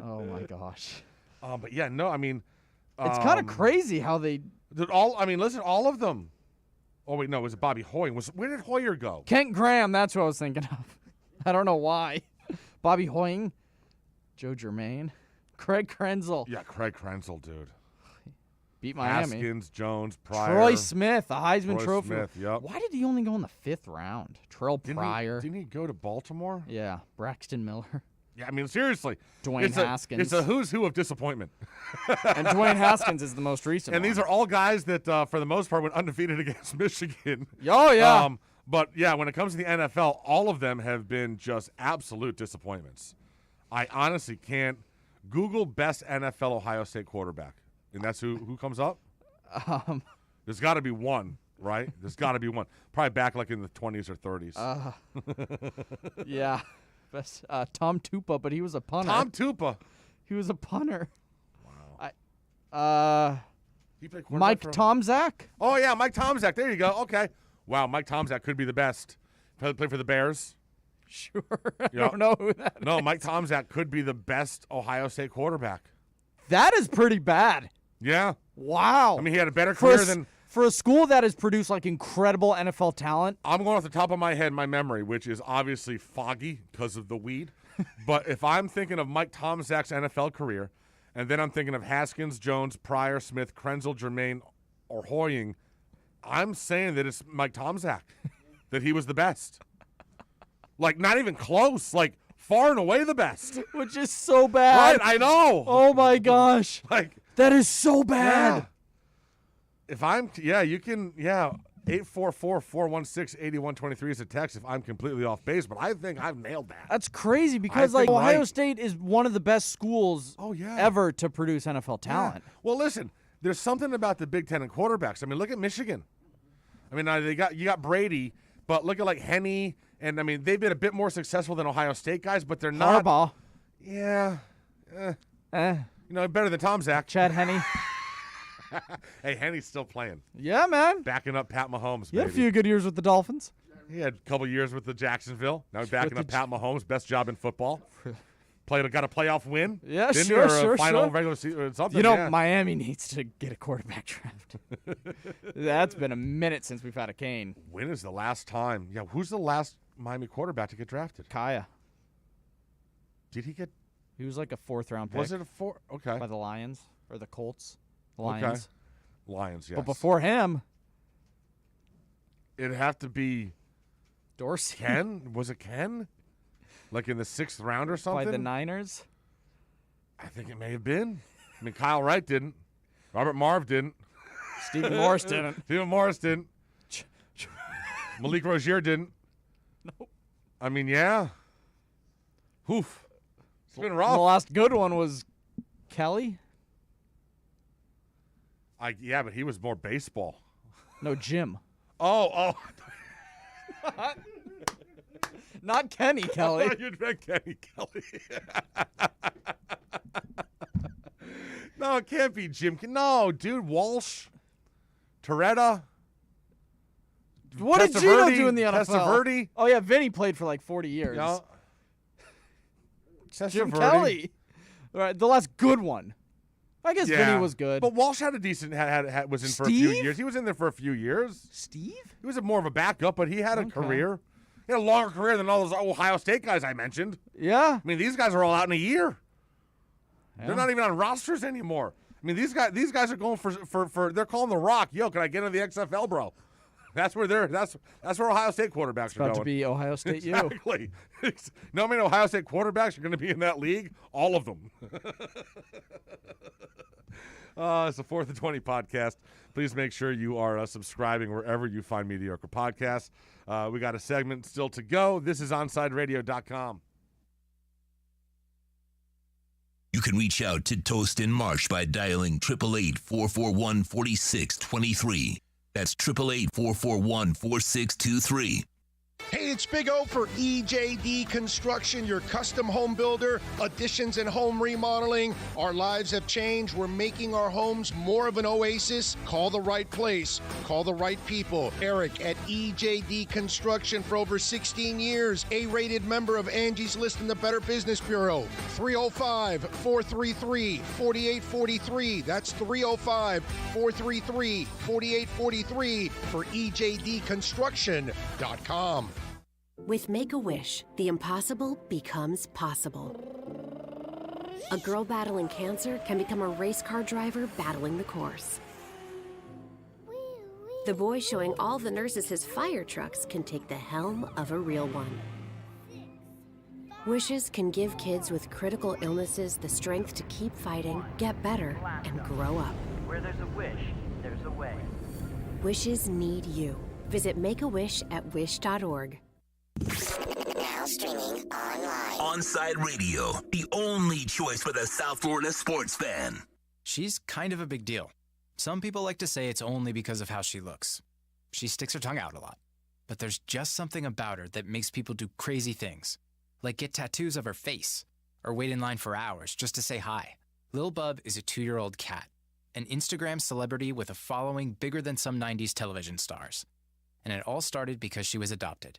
Oh my gosh. But yeah, no, I mean, It's kind of crazy how they. Listen, all of them. Oh wait, no, it was Bobby Hoyer. Where did Hoyer go? Kent Graham. That's what I was thinking of. I don't know why. Bobby Hoying, Joe Germain, Craig Krenzel. Yeah, Craig Krenzel, dude. Beat Miami. Haskins, Jones, Pryor. Troy Smith, a Heisman Troy Trophy. Smith, yep. Why did he only go in the 5th round? Terrell Pryor. Didn't he go to Baltimore? Yeah, Braxton Miller. Yeah, I mean, seriously. Dwayne Haskins. It's a who's who of disappointment. And Dwayne Haskins is the most recent And one. these are all guys that, for the most part, went undefeated against Michigan. Oh, yeah. But, yeah, when it comes to the NFL, all of them have been just absolute disappointments. I honestly can't. Google best NFL Ohio State quarterback, and that's who comes up? There's got to be one, right? There's got to be one. Probably back like in the 20s or 30s. Yeah. Best, Tom Tupa, but he was a punter. Tom Tupa. He was a punter. Wow. He played quarterback Mike for him? Tomczak? Oh, yeah, Mike Tomczak. There you go. Okay. Wow, Mike Tomczak could be the best. Play for the Bears. Sure. I don't know who that No, is. Mike Tomczak could be the best Ohio State quarterback. That is pretty bad. Yeah. Wow. I mean, he had a better For career than... For a school that has produced, like, incredible NFL talent. I'm going off the top of my head, my memory, which is obviously foggy because of the weed. But if I'm thinking of Mike Tomczak's NFL career, and then I'm thinking of Haskins, Jones, Pryor, Smith, Krenzel, Germain, or Hoying, I'm saying that it's Mike Tomczak, that he was the best. Like, not even close. Like, far and away the best. Which is so bad. Right, I know. Oh, my gosh. Like, that is so bad. Yeah. If I'm, you can, 844-416-8123 is a text if I'm completely off base, but I think I've nailed that. That's crazy because, like, think Ohio right. State is one of the best schools ever to produce NFL talent. Yeah. Well, listen, there's something about the Big Ten and quarterbacks. I mean, look at Michigan. I mean, you got Brady, but look at, like, Henne, and, I mean, they've been a bit more successful than Ohio State guys, but they're not. Harbaugh. Yeah. You know, better than Tomczak. Chad Henne. Hey, Henne's still playing. Yeah, man. Backing up Pat Mahomes, He had a few good years with the Dolphins. He had a couple years with the Jacksonville. Now he's backing up Pat Mahomes, best job in football. Got a playoff win. Yeah, Didn't sure, he? Or sure, a final sure. regular season or something. You know, yeah. Miami needs to get a quarterback draft. That's been a minute since we've had a Kane. When is the last time? Yeah, who's the last Miami quarterback to get drafted? Kaya. Did he get? He was like a 4th-round pick. Was it a 4? Okay. By the Lions or the Colts? The Lions. Okay. Lions, yes. But before him, it'd have to be Dorsey. Ken? Was it Ken? Like in the 6th round or something? By the Niners? I think it may have been. I mean, Kyle Wright didn't. Robert Marv didn't. Stephen Morris didn't. Stephen Morris didn't. Malik Rozier didn't. Nope. I mean, yeah. Oof. It's been rough. The last good one was Kelly. Yeah, but he was more baseball. No, Jim. Oh. Not Kenny Kelly. I thought you'd meant Kenny Kelly. No, it can't be Jim. No, dude, Walsh, Toretta. What did Gino do in the NFL? Testaverde. Oh, yeah, Vinny played for like 40 years. Yeah. Jim Kelly. All right, the last good one. I guess Yeah. Vinny was good. But Walsh had a decent was in for a few years. He was in there for a few years. Steve? He was more of a backup, but he had a career. He had a longer career than all those Ohio State guys I mentioned. Yeah. I mean, these guys are all out in a year. Yeah. They're not even on rosters anymore. I mean, these guys are going for they're calling the Rock. Yo, can I get into the XFL, bro? That's where that's where Ohio State quarterbacks are going. About to be Ohio State U. Exactly. No, I mean Ohio State quarterbacks are going to be in that league. All of them. It's the 4th and 20 podcast. Please make sure you are subscribing wherever you find mediocre podcasts. We got a segment still to go. This is OnSideRadio.com. You can reach out to Toast and Marsh by dialing 888-441-4623. That's 888-441-4623. Hey, it's Big O for EJD Construction, your custom home builder, additions and home remodeling. Our lives have changed. We're making our homes more of an oasis. Call the right place. Call the right people. Eric at EJD Construction for over 16 years. A-rated member of Angie's List and the Better Business Bureau. 305-433-4843. That's 305-433-4843 for EJDConstruction.com. With Make-A-Wish, the impossible becomes possible. A girl battling cancer can become a race car driver battling the course. The boy showing all the nurses his fire trucks can take the helm of a real one. Wishes can give kids with critical illnesses the strength to keep fighting, get better, and grow up. Where there's a wish, there's a way. Wishes need you. Visit Make-A-Wish at wish.org. Now streaming online. Onside Radio, the only choice for the South Florida sports fan. She's kind of a big deal. Some people like to say it's only because of how she looks. She sticks her tongue out a lot. But there's just something about her that makes people do crazy things, like get tattoos of her face, or wait in line for hours just to say hi. Lil Bub is a 2-year-old cat, an Instagram celebrity with a following bigger than some 90s television stars. And it all started because she was adopted.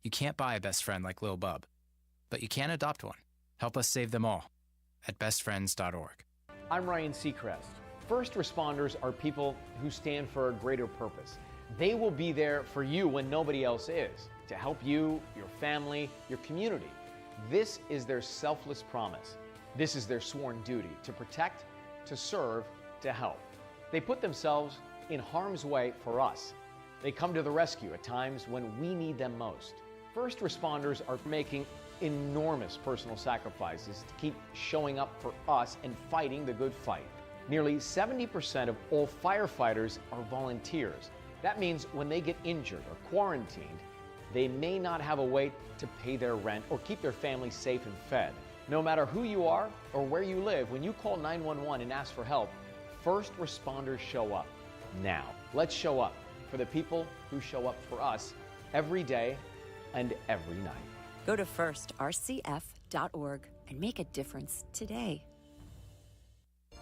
You can't buy a best friend like Lil Bub, but you can adopt one. Help us save them all at bestfriends.org. I'm Ryan Seacrest. First responders are people who stand for a greater purpose. They will be there for you when nobody else is, to help you, your family, your community. This is their selfless promise. This is their sworn duty to protect, to serve, to help. They put themselves in harm's way for us. They come to the rescue at times when we need them most. First responders are making enormous personal sacrifices to keep showing up for us and fighting the good fight. Nearly 70% of all firefighters are volunteers. That means when they get injured or quarantined, they may not have a way to pay their rent or keep their family safe and fed. No matter who you are or where you live, when you call 911 and ask for help, first responders show up. Now, let's show up for the people who show up for us every day and every night. Go to firstrcf.org and make a difference today.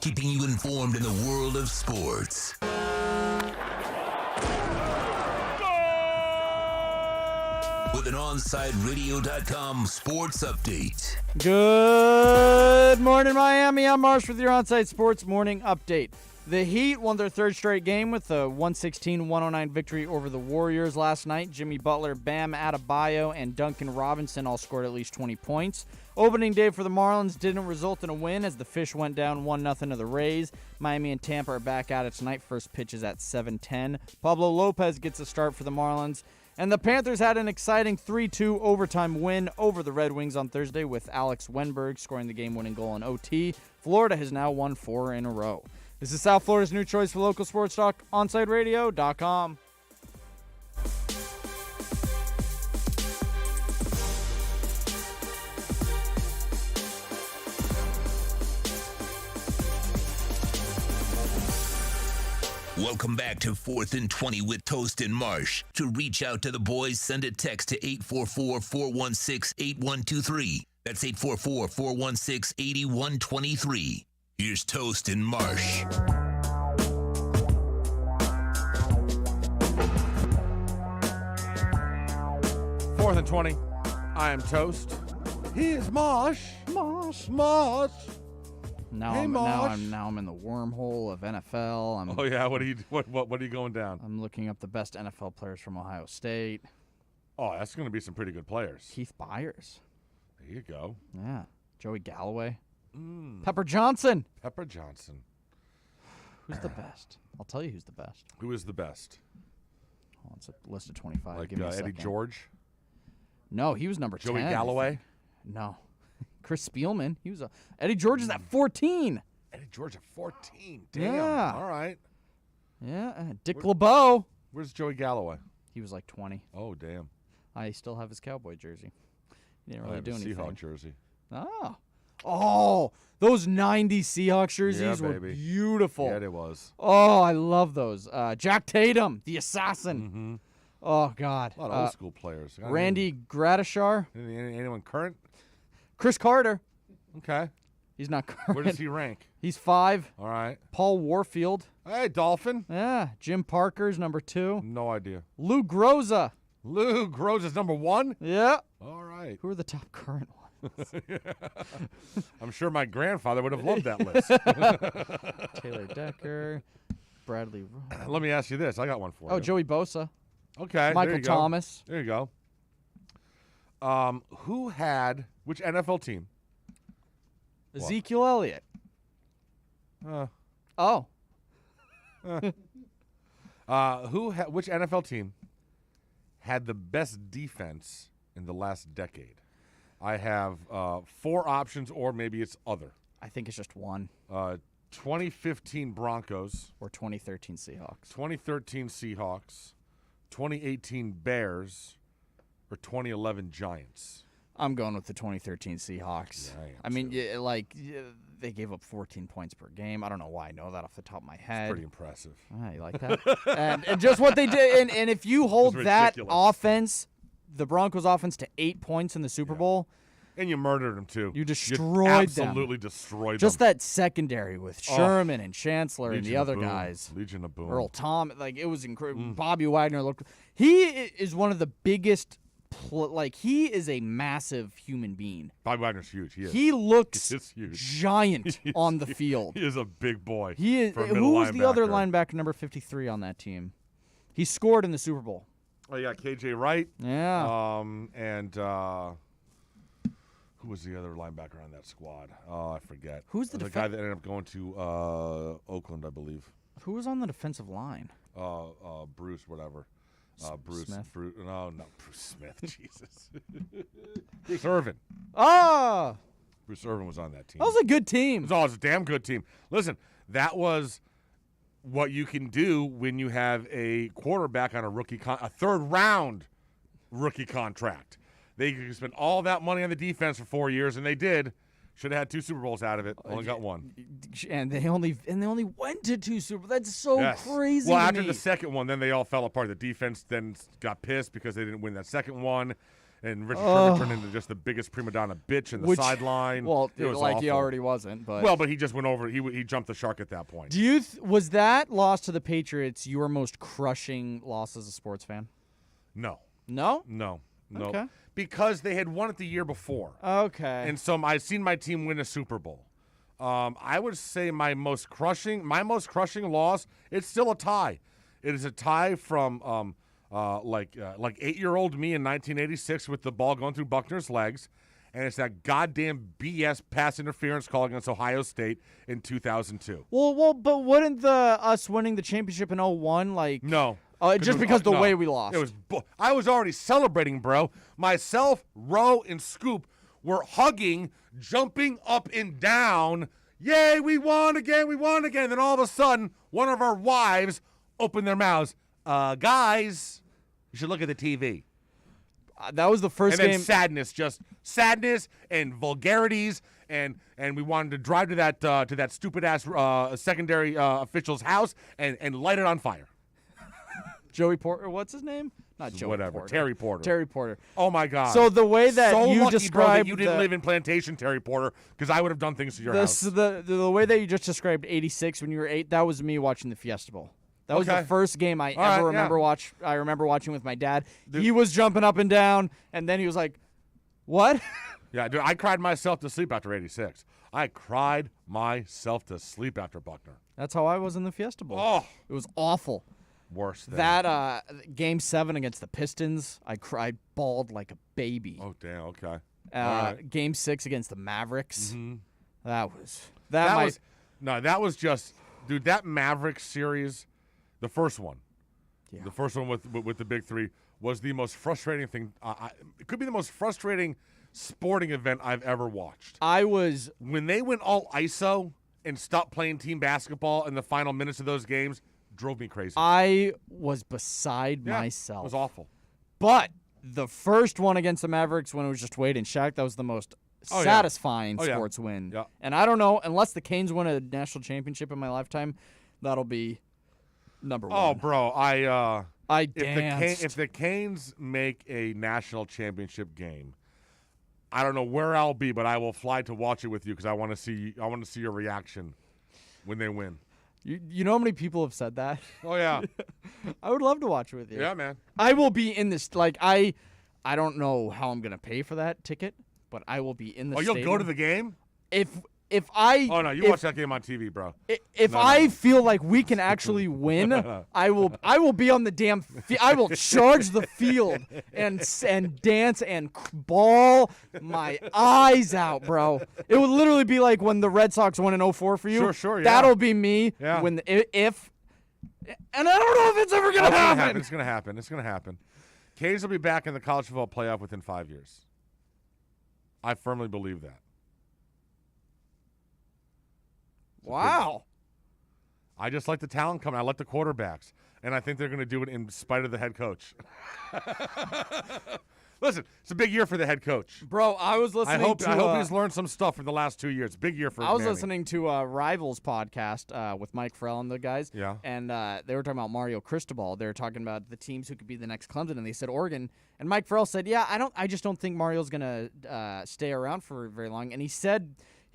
Keeping you informed in the world of sports. With an OnSideRadio.com sports update. Good morning, Miami. I'm Marsh with your Onside Sports Morning Update. The Heat won their third straight game with a 116-109 victory over the Warriors last night. Jimmy Butler, Bam Adebayo, and Duncan Robinson all scored at least 20 points. Opening day for the Marlins didn't result in a win as the Fish went down 1-0 to the Rays. Miami and Tampa are back at it tonight. First pitch is at 7:10. Pablo Lopez gets a start for the Marlins. And the Panthers had an exciting 3-2 overtime win over the Red Wings on Thursday with Alex Wenberg scoring the game-winning goal in OT. Florida has now won 4 in a row. This is South Florida's new choice for local sports talk, OnSideRadio.com. Welcome back to 4th and 20 with Toast and Marsh. To reach out to the boys, send a text to 844-416-8123. That's 844-416-8123. Here's Toast and 4th and 20. I am Toast. Here's Marsh. Marsh. Marsh. Now Hey, I'm Marsh. now I'm in the wormhole of NFL. Oh yeah, what are you going down? I'm looking up the best NFL players from Ohio State. Oh, that's going to be some pretty good players. Keith Byers. There you go. Yeah. Joey Galloway. Mm. Pepper Johnson. Pepper Johnson. Who's the best? I'll tell you who's the best. Who is the best? Oh, it's a list of 25. Like Give me a Eddie second. George? No, he was number 10. Joey Galloway? No. Chris Spielman. Eddie George is at 14. Eddie George at 14. Damn. Yeah. All right. Yeah. Dick LeBeau. Where's Joey Galloway? He was like 20. Oh, damn. I still have his Cowboy jersey. He didn't I really have do a anything. Seahawk jersey. Oh, those 90s Seahawks jerseys Yeah, were baby. beautiful. Yeah, it was. Oh, I love those. Jack Tatum, the assassin. Mm-hmm. Oh, God. A lot of old school players. Randy Gradishar. Anyone current? Chris Carter. Okay. He's not current. Where does he rank? He's 5. All right. Paul Warfield. Hey, Dolphin. Yeah. Jim Parker's number 2. No idea. Lou Groza. Lou Groza's number 1? Yeah. All right. Who are the top current ones? I'm sure my grandfather would have loved that list. Taylor Decker. Bradley. Let me ask you this. I got one for you. Oh, Joey Bosa. Okay. Michael there you go. Thomas. There you go. Which NFL team? Ezekiel Elliott. Oh. Which NFL team had the best defense in the last decade? I have 4 options, or maybe it's other. I think it's just one. 2015 Broncos. Or 2013 Seahawks. 2013 Seahawks. 2018 Bears. Or 2011 Giants. I'm going with the 2013 Seahawks. Yeah, I mean, they gave up 14 points per game. I don't know why I know that off the top of my head. It's pretty impressive. You like that? and just what they did. And if you hold that offense, the Broncos offense, to 8 points in the Super Bowl. And you murdered them, too. You destroyed them. Absolutely destroyed Just them. that secondary with Sherman and Chancellor and the other Boom. guys. Legion of Boom. Earl Thomas. It was incredible. Bobby Wagner looked. He is one of the biggest. He is a massive human being. Bobby Wagner's huge. He is. He looks huge. giant on the field. He is a big boy. He is. Who's the other linebacker, number 53 on that team? He scored in the Super Bowl. Oh, yeah, KJ Wright. Yeah. And who was the other linebacker on that squad? Oh, I forget. Who's the guy that ended up going to Oakland, I believe? Who was on the defensive line? Bruce, whatever. Bruce Smith. No, not Bruce Smith. Jesus. Bruce Irvin. Ah. Bruce Irvin was on that team. That was a good team. It was a damn good team. Listen, that was what you can do when you have a quarterback on a third-round rookie contract. They could spend all that money on the defense for 4 years, and they did. Should have had 2 Super Bowls out of it. Only got 1. And they only went to 2 Super Bowls. That's so crazy. Well, to after me. the second one, then they all fell apart. The defense then got pissed because they didn't win that second one. And Richard Sherman turned into just the biggest prima donna bitch in the sideline. Well, it was he awful. already wasn't. But well, but he just went over. He jumped the shark at that point. Do you was that loss to the Patriots your most crushing loss as a sports fan? No. No? No. Okay. Because they had won it the year before. Okay. And so I've seen my team win a Super Bowl. I would say my most crushing loss, it's still a tie. It is a tie from like 8-year-old me in 1986 with the ball going through Buckner's legs, and it's that goddamn BS pass interference call against Ohio State in 2002. Well, but wouldn't us winning the championship in 01 No. Just because the way we lost. I was already celebrating, bro. Myself, Roe, and Scoop were hugging, jumping up and down. Yay, we won again, we won again. And then all of a sudden, one of our wives opened their mouths. Guys, you should look at the TV. That was the first game. And then sadness and vulgarities. And we wanted to drive to that stupid-ass secondary official's house and light it on fire. Joey Porter, what's his name? Not Joey Porter. Terry Porter. Terry Porter. Oh, my God. So the way that you lucky, described bro, that you didn't live in Plantation, Terry Porter, because I would have done things to your house. The way that you just described 86 when you were 8, that was me watching the Fiesta Bowl. That was the first game I ever remember I remember watching with my dad. He was jumping up and down, and then he was like, "What?" Yeah, dude, I cried myself to sleep after 86. I cried myself to sleep after Buckner. That's how I was in the Fiesta Bowl. Oh. It was awful. Worse than that. Game 7 against the Pistons, I bawled like a baby. Oh, damn, okay. Game 6 against the Mavericks. Mm-hmm. That was just, dude, that Mavericks series, the first one, the first one with the big three, was the most frustrating thing. It could be the most frustrating sporting event I've ever watched. When they went all ISO and stopped playing team basketball in the final minutes of those games, drove me crazy. I was beside myself. It was awful. But the first one against the Mavericks, when it was just Wade and Shaq, that was the most satisfying sports win. Yeah. And I don't know, unless the Canes win a national championship in my lifetime, that'll be number one. Oh, bro, I danced. If the Canes make a national championship game, I don't know where I'll be, but I will fly to watch it with you because I want to see your reaction when they win. You know how many people have said that? Oh yeah. I would love to watch it with you. Yeah, man. I will be in this. Like I don't know how I'm gonna pay for that ticket, but I will be in the. You'll stadium. go to the game? If I. Oh no, you watch that game on TV, bro. If I feel like we can actually win, I will be on the damn. I will charge the field and dance and bawl my eyes out, bro. It would literally be like when the Red Sox won in 2004 for you. Sure, yeah. That'll be me. Yeah. And I don't know if it's ever gonna happen. It's gonna happen. Canes will be back in the college football playoff within 5 years. I firmly believe that. Wow. I just like the talent coming. I like the quarterbacks. And I think they're going to do it in spite of the head coach. Listen, it's a big year for the head coach. Bro, I was listening I hope he's learned some stuff in the last 2 years. Big year for I was Manny. listening to a Rivals podcast with Mike Frell and the guys. Yeah. And they were talking about Mario Cristobal. They were talking about the teams who could be the next Clemson, and they said Oregon. And Mike Frell said, "Yeah, I just don't think Mario's going to stay around for very long." And he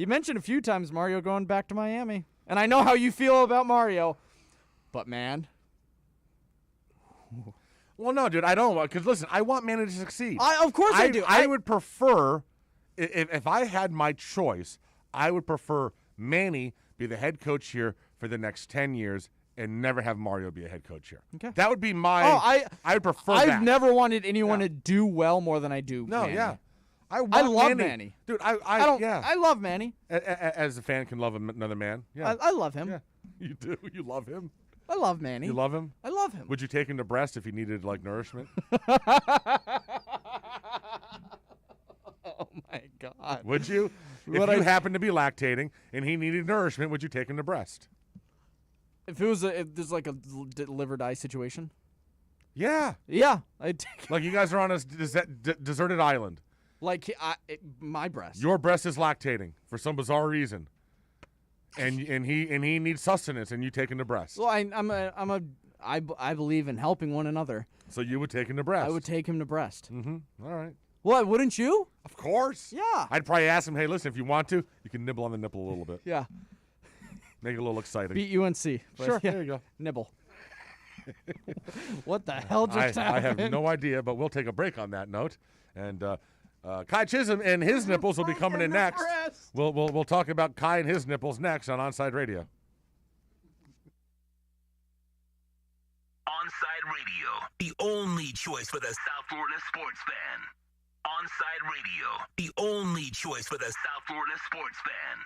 mentioned a few times Mario going back to Miami. And I know how you feel about Mario, but man. Well, no, dude, I don't. Because, listen, I want Manny to succeed. Of course I do. I would prefer, if I had my choice, I would prefer Manny be the head coach here for the next 10 years and never have Mario be a head coach here. Okay. That would be my I would prefer that. I've never wanted anyone to do well more than I do Manny. Yeah. I love Manny. Dude, I love Manny. As a fan can love another man. Yeah. I love him. Yeah. You do? You love him? I love Manny. You love him? I love him. Would you take him to breast if he needed, like, nourishment? Oh, my God. Would you? If you happened to be lactating and he needed nourishment, would you take him to breast? If there's like a live or die situation? Yeah. Yeah. I'd take like you guys are on a deserted island. Like my breast. Your breast is lactating for some bizarre reason. And he needs sustenance, and you take him to breast. Well, I believe in helping one another. So you would take him to breast. I would take him to breast. Mm-hmm. All right. What? Wouldn't you? Of course. Yeah. I'd probably ask him, hey, listen, if you want to, you can nibble on the nipple a little bit. Yeah. Make it a little exciting. Beat UNC. Sure. Yeah. There you go. Nibble. What the hell just happened? I have no idea, but we'll take a break on that note. And Kai Chisholm and his nipples will be coming in next. We'll talk about Kai and his nipples next on Onside Radio. Onside Radio, the only choice for the South Florida sports fan. Onside Radio, the only choice for the South Florida sports fan.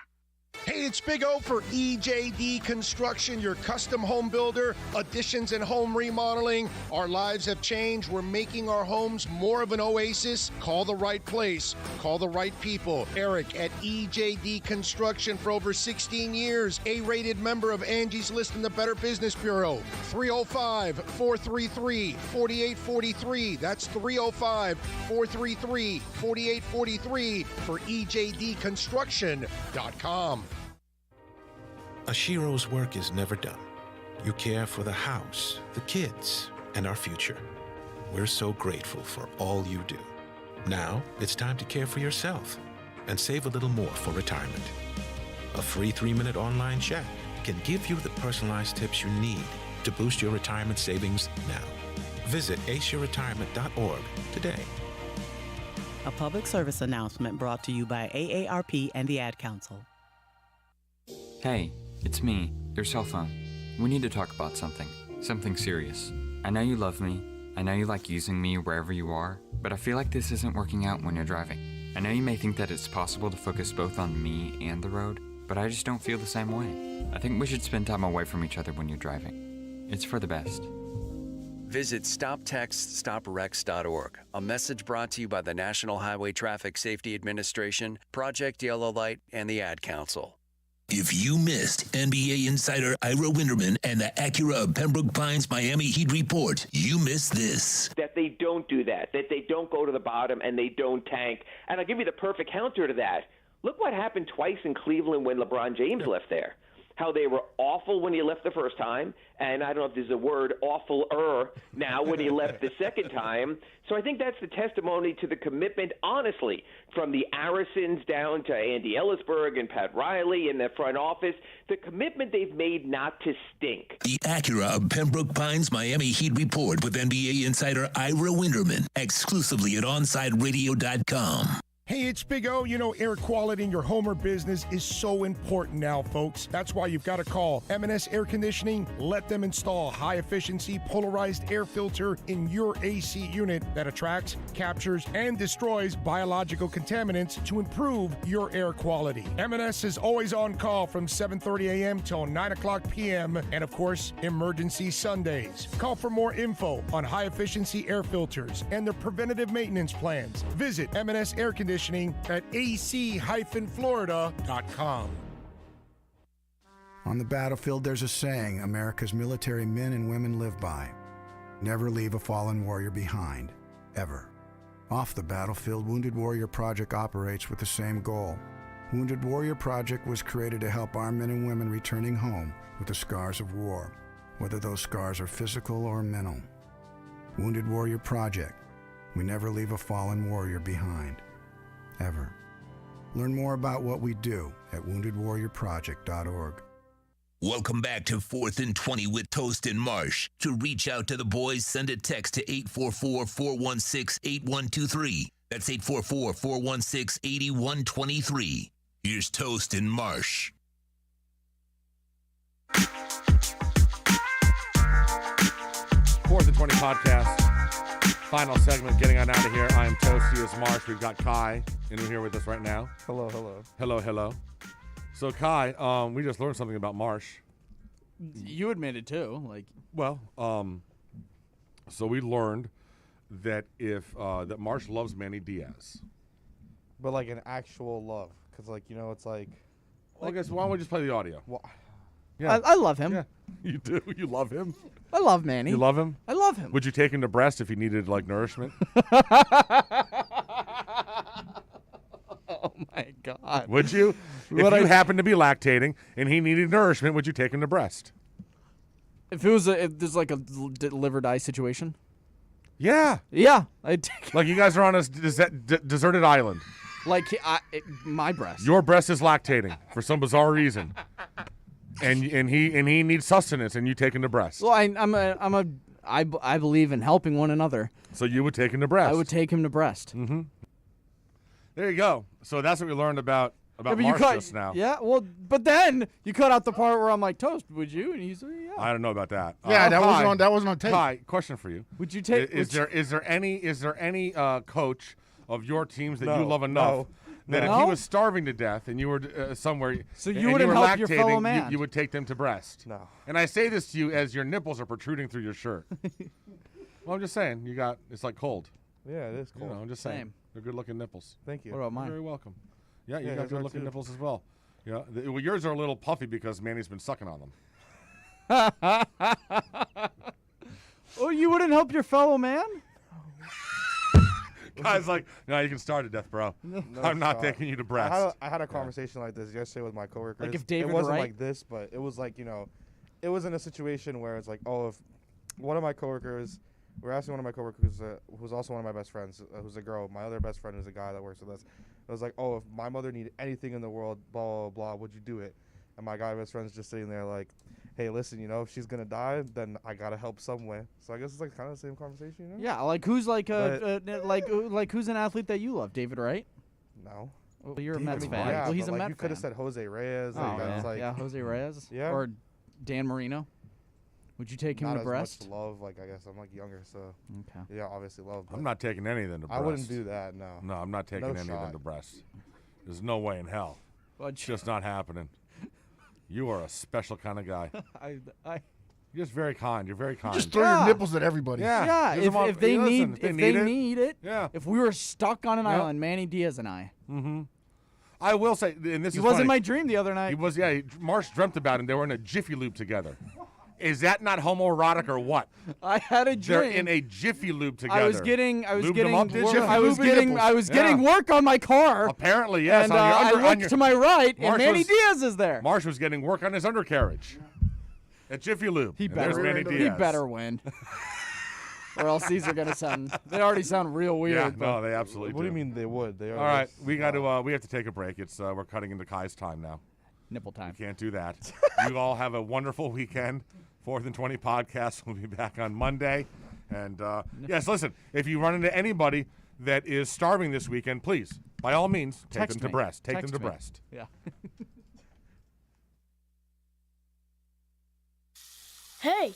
Hey, it's Big O for EJD Construction, your custom home builder, additions and home remodeling. Our lives have changed. We're making our homes more of an oasis. Call the right place. Call the right people. Eric at EJD Construction for over 16 years. A-rated member of Angie's List and the Better Business Bureau. 305-433-4843. That's 305-433-4843 for EJDconstruction.com. Ashiro's work is never done. You care for the house, the kids, and our future. We're so grateful for all you do. Now it's time to care for yourself and save a little more for retirement. A free 3-minute online chat can give you the personalized tips you need to boost your retirement savings now. Visit aceyourretirement.org today. A public service announcement brought to you by AARP and the Ad Council. Hey, it's me, your cell phone. We need to talk about something serious. I know you love me, I know you like using me wherever you are, but I feel like this isn't working out when you're driving. I know you may think that it's possible to focus both on me and the road, but I just don't feel the same way. I think we should spend time away from each other when you're driving. It's for the best. Visit StopTextStopWrecks.org, a message brought to you by the National Highway Traffic Safety Administration, Project Yellow Light, and the Ad Council. If you missed NBA insider Ira Winderman and the Acura of Pembroke Pines Miami Heat report, you missed this. That they don't do that they don't go to the bottom and they don't tank. And I'll give you the perfect counter to that. Look what happened twice in Cleveland when LeBron James left there. How they were awful when he left the first time, and I don't know if there's a word, awful-er, now when he left the second time. So I think that's the testimony to the commitment, honestly, from the Arisons down to Andy Ellisberg and Pat Riley in the front office, the commitment they've made not to stink. The Acura of Pembroke Pines Miami Heat report with NBA insider Ira Winderman, exclusively at OnSideRadio.com. Hey, it's Big O. You know, air quality in your home or business is so important now, folks. That's why you've got to call M&S Air Conditioning. Let them install a high-efficiency polarized air filter in your AC unit that attracts, captures, and destroys biological contaminants to improve your air quality. M&S is always on call from 7:30 a.m. till 9 o'clock p.m. and, of course, emergency Sundays. Call for more info on high-efficiency air filters and their preventative maintenance plans. Visit M&S Air Conditioning at ac-florida.com. On the battlefield, there's a saying America's military men and women live by. Never leave a fallen warrior behind, ever. Off the battlefield, Wounded Warrior Project operates with the same goal. Wounded Warrior Project was created to help our men and women returning home with the scars of war, whether those scars are physical or mental. Wounded Warrior Project. We never leave a fallen warrior behind. Ever. Learn more about what we do at woundedwarriorproject.org. Welcome back to 4th and 20 with Toast and Marsh. To reach out to the boys, send a text to 844-416-8123. That's 844-416-8123. Here's Toast and Marsh. 4th and 20 podcast. Final segment, getting on out of here. I am Toasty as Marsh. We've got Kai in here with us right now. Hello, hello. Hello, hello. So, Kai, we just learned something about Marsh. You admitted too, so we learned that that Marsh loves Manny Diaz. But like an actual love, because it's like. Well, I guess why don't we just play the audio? Well, yeah. I love him. Yeah, you do. You love him. I love Manny. You love him? I love him. Would you take him to breast if he needed nourishment? Oh my God. Would you? If you happened to be lactating and he needed nourishment, would you take him to breast? If there's like a live or die situation. Yeah. Yeah, I'd take. Like you guys are on a deserted island. Like my breast. Your breast is lactating for some bizarre reason. And he needs sustenance, and you take him to breast. Well, I believe in helping one another. So you would take him to breast. I would take him to breast. Mm-hmm. There you go. So that's what we learned about Marsh just now. Yeah. Well, but then you cut out the part where I'm like, Toast, would you? And he's like, yeah. I don't know about that. Yeah, that wasn't on tape. Kai, question for you. Would you take? Is there any coach of your teams that you love enough? That if he was starving to death and you were somewhere, so you wouldn't help your fellow man. You would take them to breast. No. And I say this to you as your nipples are protruding through your shirt. Well, I'm just saying, it's like cold. Yeah, it is cold. You know, I'm just saying, they're good-looking nipples. Thank you. What about mine? You're very welcome. Yeah, you got good-looking nipples as well. Yeah, well, yours are a little puffy because Manny's been sucking on them. Oh, you wouldn't help your fellow man? Guy's like, no, you can start to death, bro. No, I'm not taking you to breast. I had a conversation like this yesterday with my coworkers. Like if David it wasn't Wright? like this, but it was like, it was in a situation where it's like, if one of my coworkers, we're asking one of my coworkers who's also one of my best friends, who's a girl, my other best friend is a guy that works with us. It was like, if my mother needed anything in the world, blah, blah, blah, would you do it? And my guy best friend's just sitting there like, hey, listen, if she's gonna die, then I gotta help some way. So I guess it's like kind of the same conversation, Yeah, like who's like who's an athlete that you love? David Wright? No. Well, you're a Mets fan. Yeah, well, he's but a Mets you could have fan. said Jose Reyes. Oh, yeah, Jose Reyes. Yeah. Or Dan Marino. Would you take him Not to as Brest? much love, I guess I'm younger, so okay. Yeah, obviously love. I'm not taking any of them to Brest. I wouldn't do that. No. No, I'm not taking any of them to Brest. There's no way in hell. It's just not happening. You are a special kind of guy. You're just very kind. You're very kind. Just throw your nipples at everybody. Yeah. If they need it. Yeah. If we were stuck on an island, Manny Diaz and I. Mm-hmm. I will say, and this he is was funny. in my dream the other night. He was, yeah. Marsh dreamt about him. They were in a Jiffy Lube together. Is that not homoerotic or what? I had a dream. They're in a Jiffy Lube together. I was getting Yeah. work on my car. Apparently, yes. And on your I looked to my right, and Manny Diaz is there. Marsh was getting work on his undercarriage at Jiffy Lube. He And there's Manny Diaz. He better win. Or else these are gonna sound. They already sound real weird. Yeah, no, they absolutely. What do you do. mean they would? They are. All right, we got to. We have to take a break. It's we're cutting into Kai's time now. Nipple time. We can't do that. You all have a wonderful weekend. 4th and 20 podcast will be back on Monday. And yes, listen, if you run into anybody that is starving this weekend, please, by all means, take them to Brest. Take them to Brest. Yeah. Hey,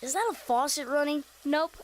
is that a faucet running? Nope,